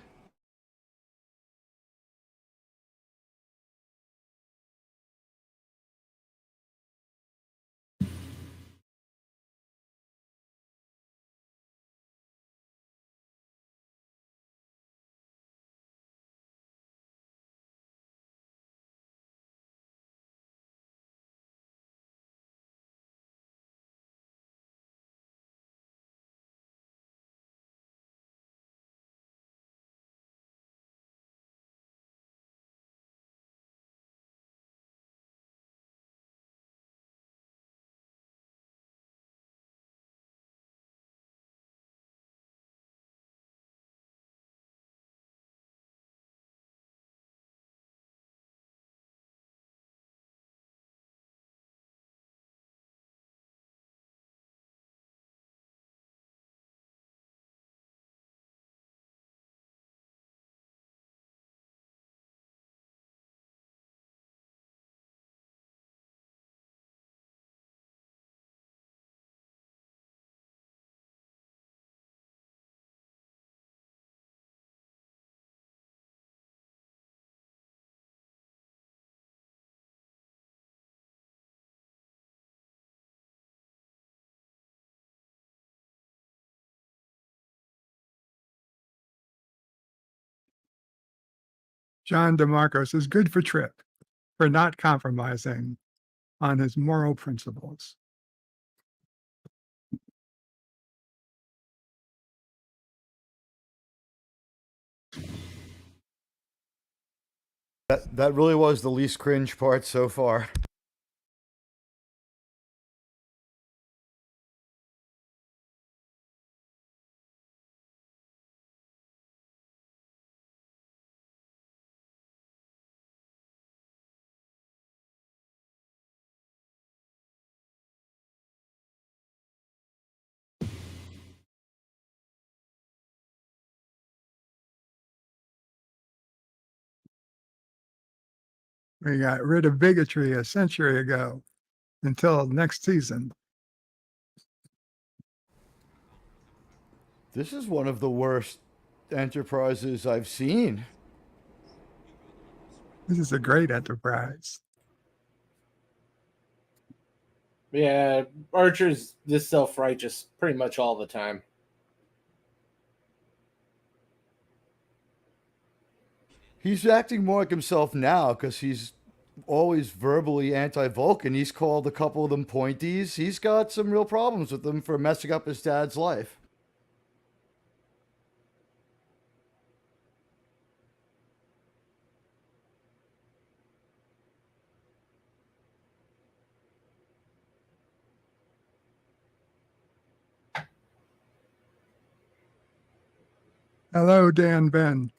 John DeMarcos is good for Trip for not compromising on his moral principles. That really was the least cringe part so far. We got rid of bigotry a century ago until next season. This is one of the worst Enterprises I've seen. This is a great Enterprise. Yeah, Archer's this self-righteous pretty much all the time. He's acting more like himself now because he's always verbally anti-Vulcan. He's called a couple of them pointies. He's got some real problems with them for messing up his dad's life. Hello, Dan Ben.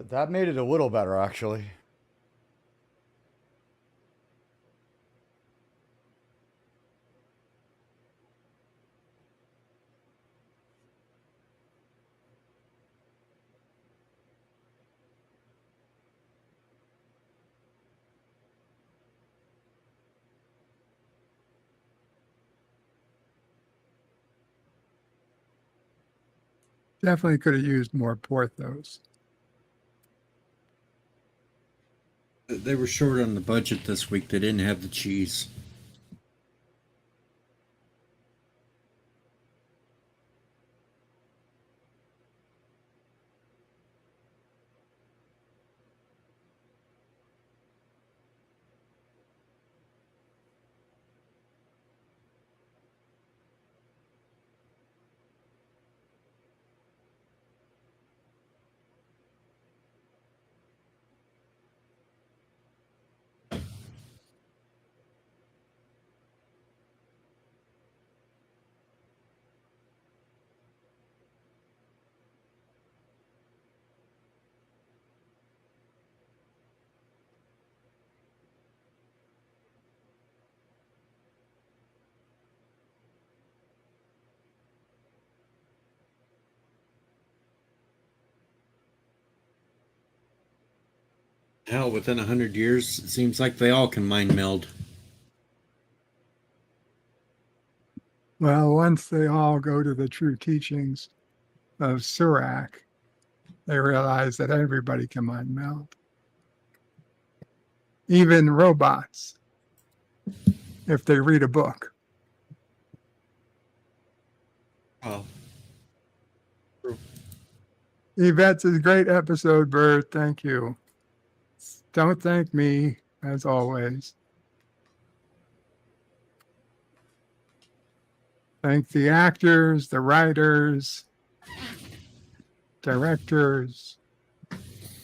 That made it a little better, actually. Definitely could have used more Porthos. They were short on the budget this week. They didn't have the cheese. Hell, within 100 years, it seems like they all can mind meld. Well, once they all go to the true teachings of Surak, they realize that everybody can mind meld. Even robots, if they read a book. Oh. True. Yvette's a great episode, Bert. Thank you. Don't thank me, as always. Thank the actors, the writers, directors,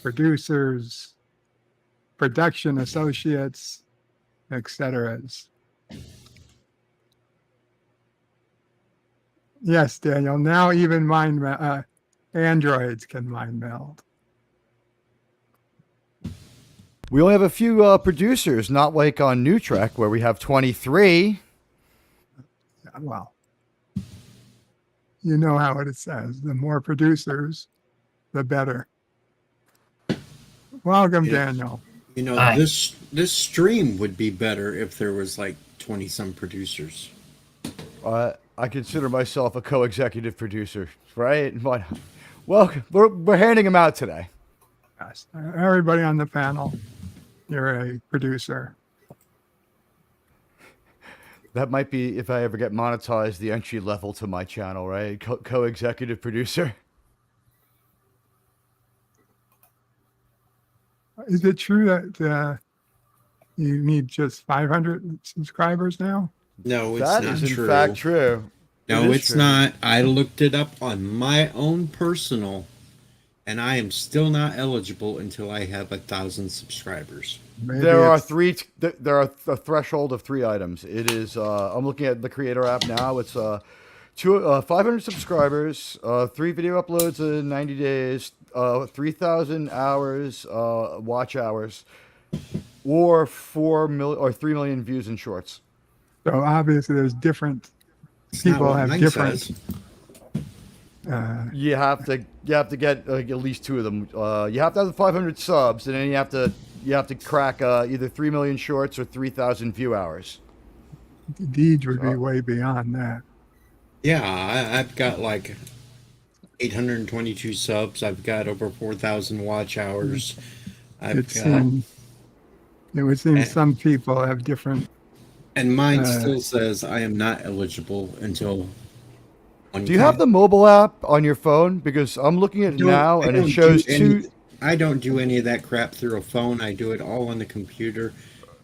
producers, production associates, etc. Yes, Daniel. Now even androids can mind meld. We only have a few producers, not like on New Trek where we have 23. Well, you know how it says. The more producers, the better. Welcome, Daniel. You know, Hi. this stream would be better if there was like 20-some producers. I consider myself a co-executive producer, right? But, well, we're handing them out today. Yes. Everybody on the panel, you're a producer. That might be, if I ever get monetized, the entry level to my channel, right? Co-executive producer. Is it true that you need just 500 subscribers now? No, it's That not is in true. fact true. No, It is it's true. not. I looked it up on my own personal, and I am still not eligible until I have 1,000 subscribers. There are a threshold of 3 items. It is I'm looking at the creator app now. It's 500 subscribers, 3 video uploads in 90 days, 3,000 hours watch hours, or 3 million views in shorts. So obviously there's different people have different. You have to get like, at least 2 of them. You have to have the 500 subs, and then you have to crack either 3 million shorts or 3,000 view hours. Deej would be way beyond that. Yeah, I've got like 822 subs. I've got over 4,000 watch hours. It would seem some people have different. And mine still says I am not eligible until. Do you have the mobile app on your phone? Because I'm looking at it now, and it shows 2. I don't do any of that crap through a phone. I do it all on the computer.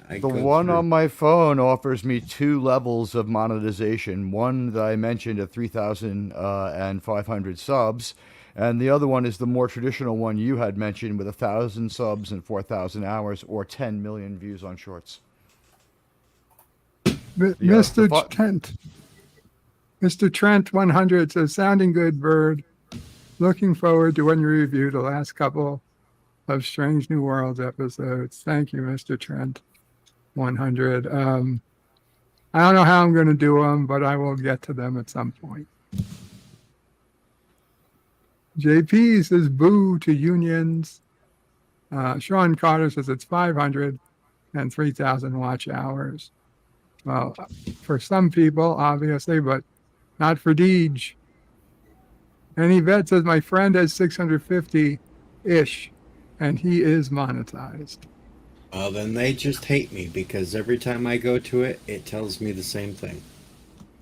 The one on my phone offers me 2 levels of monetization. One that I mentioned at 3,500 subs, and the other one is the more traditional one you had mentioned with 1,000 subs and 4,000 hours or 10 million views on shorts. Mr. Trent 100 says, sounding good, Bird. Looking forward to when you review the last couple of Strange New Worlds episodes. Thank you, Mr. Trent 100. I don't know how I'm going to do them, but I will get to them at some point. JP says, boo to unions. Sean Carter says it's 500 and 3,000 watch hours. Well, for some people, obviously, but not for Deej. And Yvette says, my friend has 650-ish, and he is monetized. Well, then they just hate me because every time I go to it, it tells me the same thing.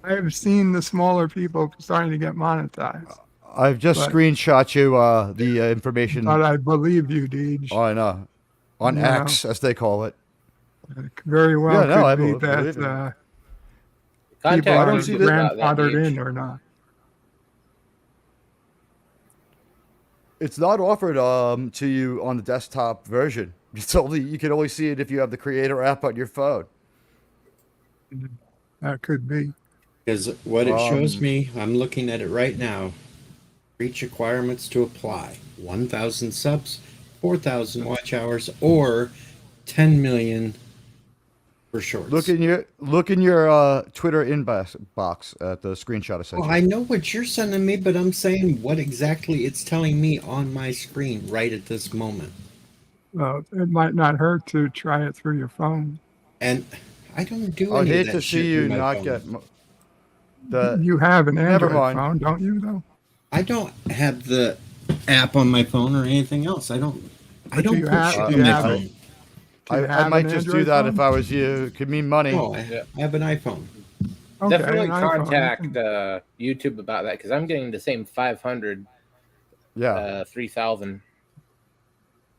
I have seen the smaller people starting to get monetized. I've just screenshot you the information. But I believe you, Deej. Oh, I know. On X, as they call it. Very well I could be believe that Contact people are me about that, grandfathered Deej. in or not. It's not offered to you on the desktop version. It's only you can only see it if you have the creator app on your phone. That could be. Because what it shows me, I'm looking at it right now. Reach requirements to apply. 1,000 subs, 4,000 watch hours, or 10 million for shorts. Look in your Twitter inbox box at the screenshot I sent Oh, you. I know what you're sending me, but I'm saying what exactly it's telling me on my screen right at this moment. Well, it might not hurt to try it through your phone. And I don't do I'd any of hate that to shit see you with my not phone. get You have an Never Android mind. phone, don't you, though? I don't have the app on my phone or anything else. I don't do put you have- shit do on you my have phone. it? Do I you have might an just do Android that phone? if I was you. It could mean money. Oh, I have an iPhone. Definitely an iPhone. contact YouTube about that because I'm getting the same 500 Yeah. 3,000.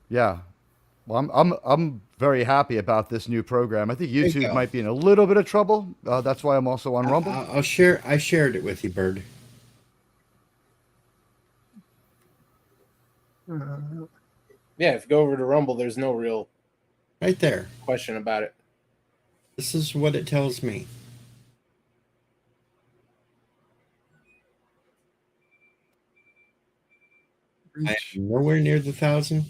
Yeah. Well, I'm very happy about this new program. I think you YouTube go. might be in a little bit of trouble. That's why I'm also on Rumble. I shared it with you, Bird. Yeah, if you go over to Rumble, there's no real right there question about it. This is what it tells me. I am nowhere near the 1,000.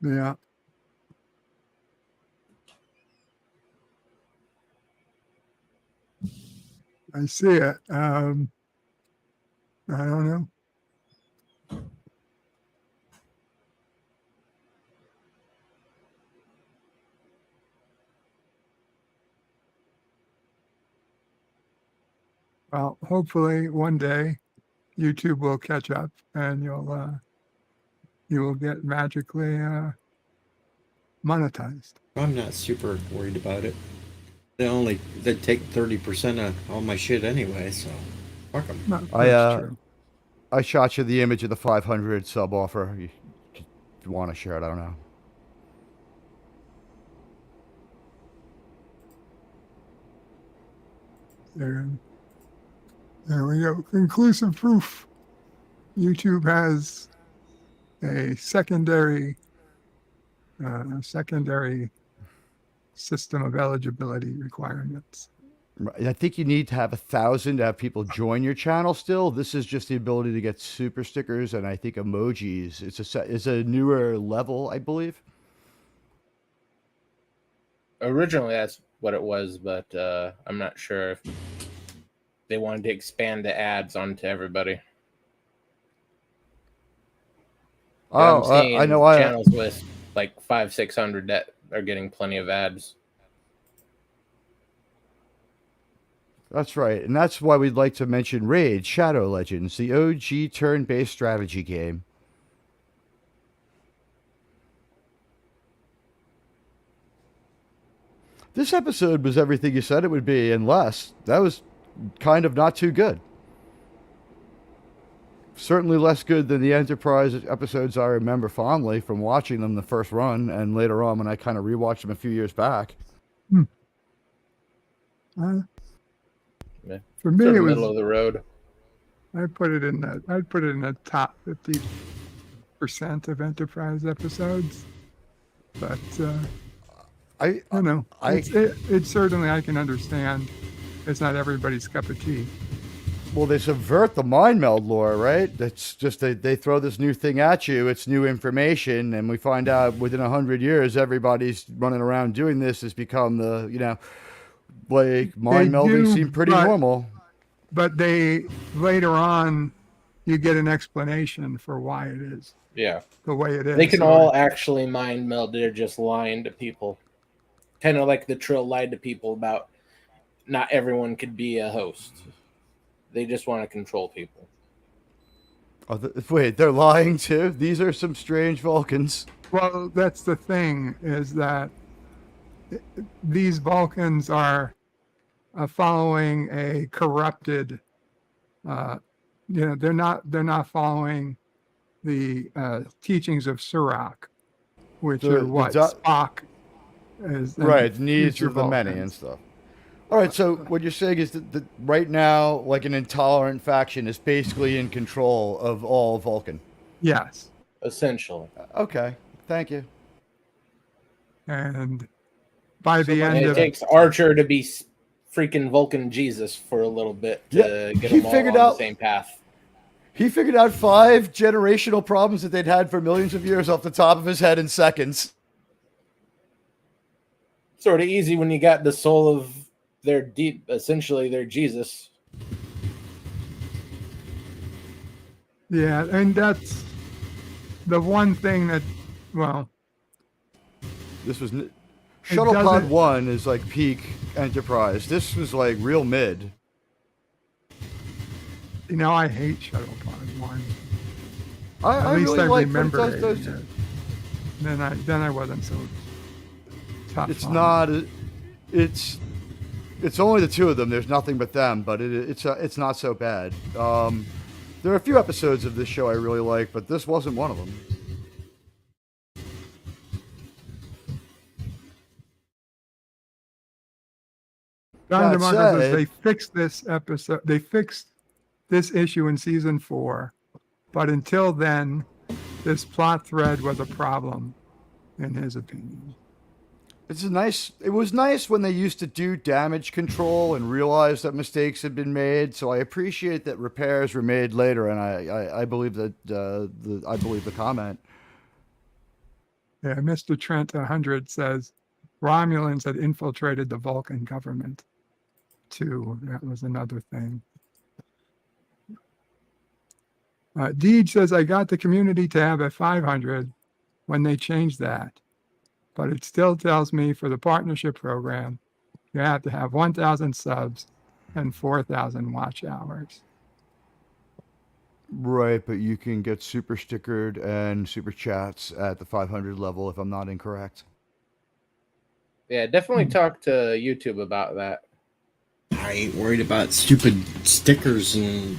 Yeah. I see it. I don't know. Well, hopefully one day YouTube will catch up and you will get magically monetized. I'm not super worried about it. They take 30% of all my shit anyway, so fuck them. No, that's true. I shot you the image of the 500 sub offer. If you want to share it, I don't know. There we go. Conclusive proof. YouTube has a secondary system of eligibility requirements. I think you need to have 1,000 to have people join your channel still. This is just the ability to get super stickers and I think emojis. It's a newer level, I believe. Originally, that's what it was, but I'm not sure if they wanted to expand the ads onto everybody. Oh, I know. Channels with like 500-600 that are getting plenty of ads. That's right, and that's why we'd like to mention Raid Shadow Legends, the OG turn-based strategy game. This episode was everything you said it would be, and less. That was kind of not too good. Certainly less good than the Enterprise episodes I remember fondly from watching them the first run, and later on when I kind of rewatched them a few years back. Yeah. For me, sort it of was middle of the road. I'd put it in the top 50% of Enterprise episodes, but I don't know. It's certainly, I can understand. It's not everybody's cup of tea. Well, they subvert the mind meld lore, right? That's just they throw this new thing at you. It's new information, and we find out within 100 years, everybody's running around doing this has become the, like mind melding seemed pretty normal. But they later on, you get an explanation for why it is. Yeah, the way it is. They can all actually mind meld. They're just lying to people, kind of like the Trill lied to people about not everyone could be a host. They just want to control people. Oh, wait, they're lying too? These are some strange Vulcans. Well, that's the thing, is that these Vulcans are following a corrupted, they're not following the teachings of Surak, which are what Spock is. Right, needs of the many and stuff. All right, so what you're saying is that right now, like an intolerant faction is basically in control of all Vulcan. Yes. Essentially. Okay, thank you. And by the end of it, it takes Archer to be freaking Vulcan Jesus for a little bit to get them all on the same path. He figured out 5 generational problems that they'd had for millions of years off the top of his head in seconds. Sort of easy when you got the soul of essentially their Jesus. Yeah, and that's the one thing that, well, this was Shuttle Pod 1 is like peak Enterprise. This was like real mid. I hate Shuttle Pod 1. At least really I remember it. Then I wasn't so tough. It's not. It's only the 2 of them. There's nothing but them, but it's not so bad. There are a few episodes of this show I really like, but this wasn't one of them. John DeMarco says they fixed this episode. They fixed this issue in season 4, but until then, this plot thread was a problem, in his opinion. It was nice when they used to do damage control and realize that mistakes had been made. So I appreciate that repairs were made later, and I believe that I believe the comment. Yeah, Mr. Trent 100 says Romulans had infiltrated the Vulcan government too. That was another thing. Deej says, I got the community tab at 500 when they changed that, but it still tells me for the partnership program, you have to have 1,000 subs and 4,000 watch hours. Right, but you can get super stickered and super chats at the 500 level, if I'm not incorrect. Yeah, definitely talk to YouTube about that. I ain't worried about stupid stickers and...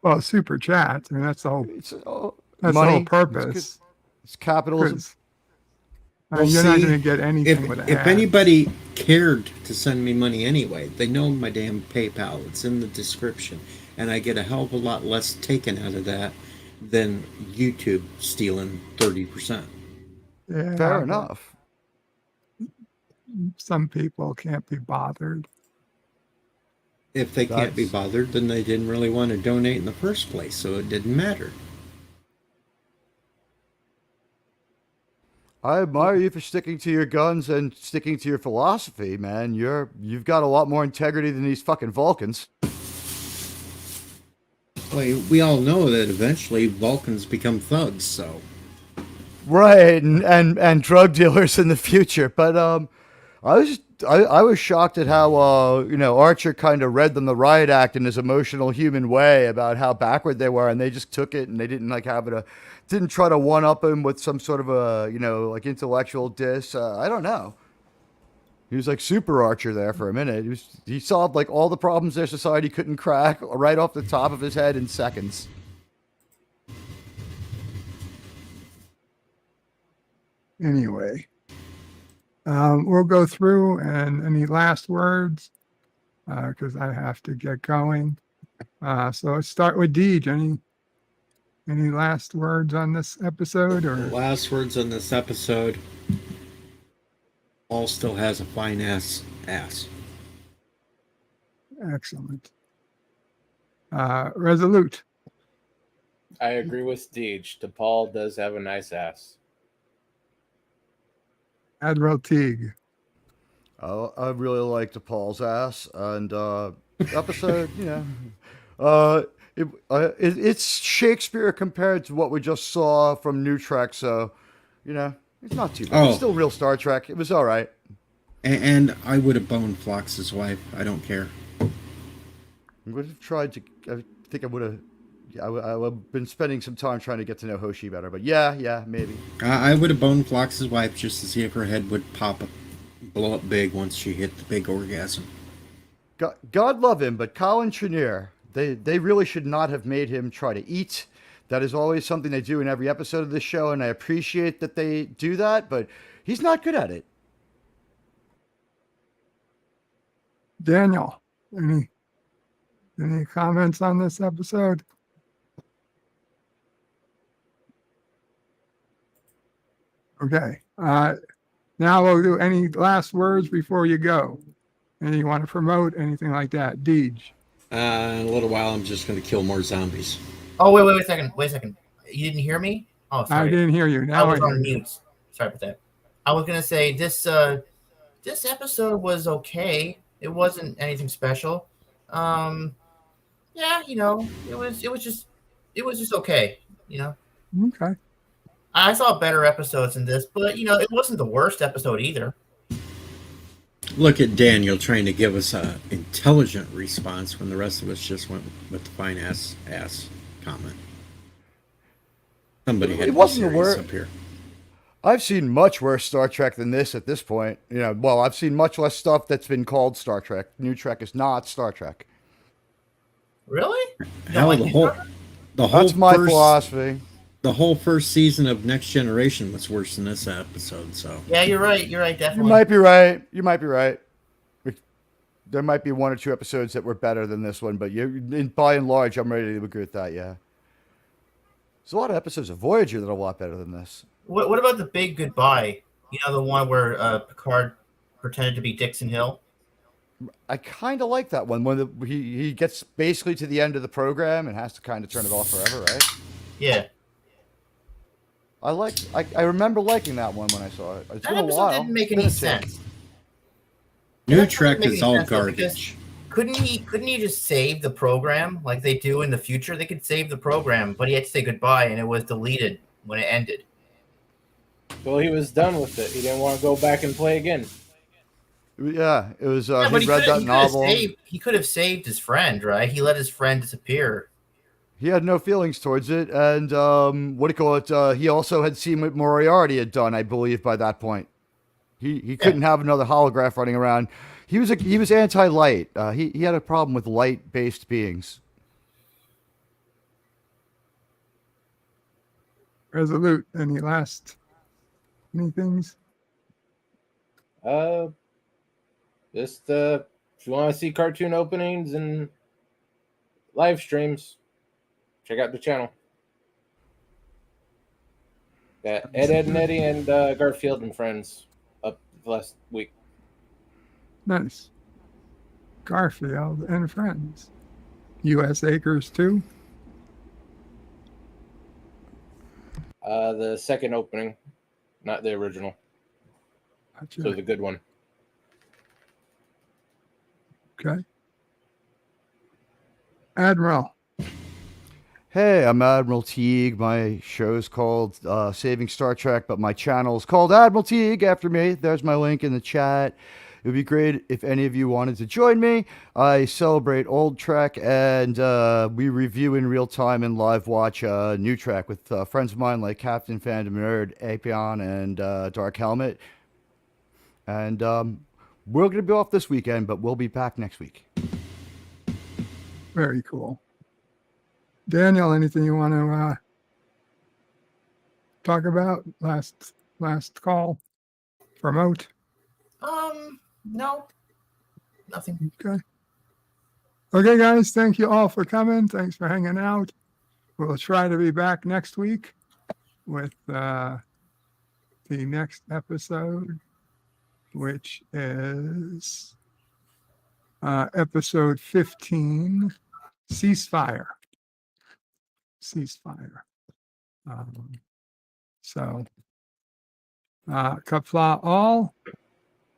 Well, super chats. I mean, that's the whole, that's money. the whole purpose. It's capitalism. I mean, you're not going to get anything with it. If anybody cared to send me money anyway, they know my damn PayPal. It's in the description. And I get a hell of a lot less taken out of that than YouTube stealing 30%. Yeah, fair enough. Some people can't be bothered. If they can't be bothered, then they didn't really want to donate in the first place, so it didn't matter. I admire you for sticking to your guns and sticking to your philosophy, man. You've got a lot more integrity than these fucking Vulcans. Well, we all know that eventually Vulcans become thugs, so... Right, and drug dealers in the future. But I was shocked at how Archer kind of read them the riot act in his emotional human way about how backward they were, and they just took it and they didn't didn't try to one up him with some sort of a intellectual diss. I don't know. He was like super Archer there for a minute. He solved like all the problems their society couldn't crack right off the top of his head in seconds. Anyway, we'll go through, and any last words, because I have to get going. So let's start with Deej. Any last words on this episode? Or last words on this episode? Paul still has a fine ass. Excellent. Resolute. I agree with Deej. DePaul does have a nice ass. Admiral Teague. I really like DePaul's ass, and episode, it's Shakespeare compared to what we just saw from New Trek, so it's not too bad. It's still real Star Trek. It was all right. And I would have boned Phlox's wife. I don't care. I would have tried to. I think I would have. I would have been spending some time trying to get to know Hoshi better, but yeah, maybe. I would have boned Phlox's wife just to see if her head would blow up big once she hit the big orgasm. God love him, but Colin Chenier, they really should not have made him try to eat. That is always something they do in every episode of this show, and I appreciate that they do that, but he's not good at it. Daniel, any comments on this episode? Okay. Now we'll do any last words before you go. Anything you want to promote? Anything like that? Deej. In a little while, I'm just going to kill more zombies. Oh, wait a second. You didn't hear me? Oh, sorry. I didn't hear you. Now I was on mute. Sorry about that. I was going to say this episode was okay. It wasn't anything special. Yeah, it was just okay, Okay. I saw better episodes than this, but it wasn't the worst episode either. Look at Daniel trying to give us an intelligent response when the rest of us just went with the fine ass comment. Somebody had to be serious up here. I've seen much worse Star Trek than this at this point. I've seen much less stuff that's been called Star Trek. New Trek is not Star Trek. Really? Hell, the whole That's my first, philosophy. The whole first season of Next Generation was worse than this episode. So Yeah, you're right. You're right. Definitely. You might be right. You might be right. There might be one or two episodes that were better than this one, but by and large, I'm ready to agree with that. Yeah. There's a lot of episodes of Voyager that are a lot better than this. What about the big goodbye? You know, the one where Picard pretended to be Dixon Hill? I kind of like that one. When he gets basically to the end of the program and has to kind of turn it off forever, right? Yeah. I remember liking that one when I saw it. It's That been a episode while. didn't make any sense. New Trek is all garbage. Couldn't he just save the program like they do in the future? They could save the program, but he had to say goodbye, and it was deleted when it ended. Well, he was done with it. He didn't want to go back and play again. Yeah, it was. Yeah, but he read that novel. He could have saved his friend, right? He let his friend disappear. He had no feelings towards it, and what do you call it? He also had seen what Moriarty had done, I believe, by that point. He couldn't have another holograph running around. He was anti-light. He had a problem with light-based beings. Resolute. Any things? Just if you want to see cartoon openings and live streams, check out the channel. Got Ed, and Eddie, and Garfield and Friends up last week. Nice. Garfield and Friends. U.S. Acres too. The second opening, not the original. Gotcha. So the good one. Okay. Admiral. Hey, I'm Admiral Teague. My show's called Saving Star Trek, but my channel is called Admiral Teague after me. There's my link in the chat. It would be great if any of you wanted to join me. I celebrate old Trek, and we review in real time and live watch new Trek with friends of mine like Captain Fandom Nerd, Apion, and Dark Helmet. And we're going to be off this weekend, but we'll be back next week. Very cool. Daniel, anything you want to talk about? Last call. Promote. No. Nothing. Okay. Okay, guys. Thank you all for coming. Thanks for hanging out. We'll try to be back next week with the next episode, which is episode 15, Ceasefire. Qapla All,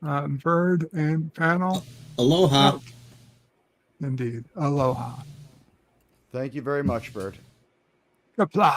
Bird and panel. Aloha. Out. Indeed. Aloha. Thank you very much, Bird. Qapla.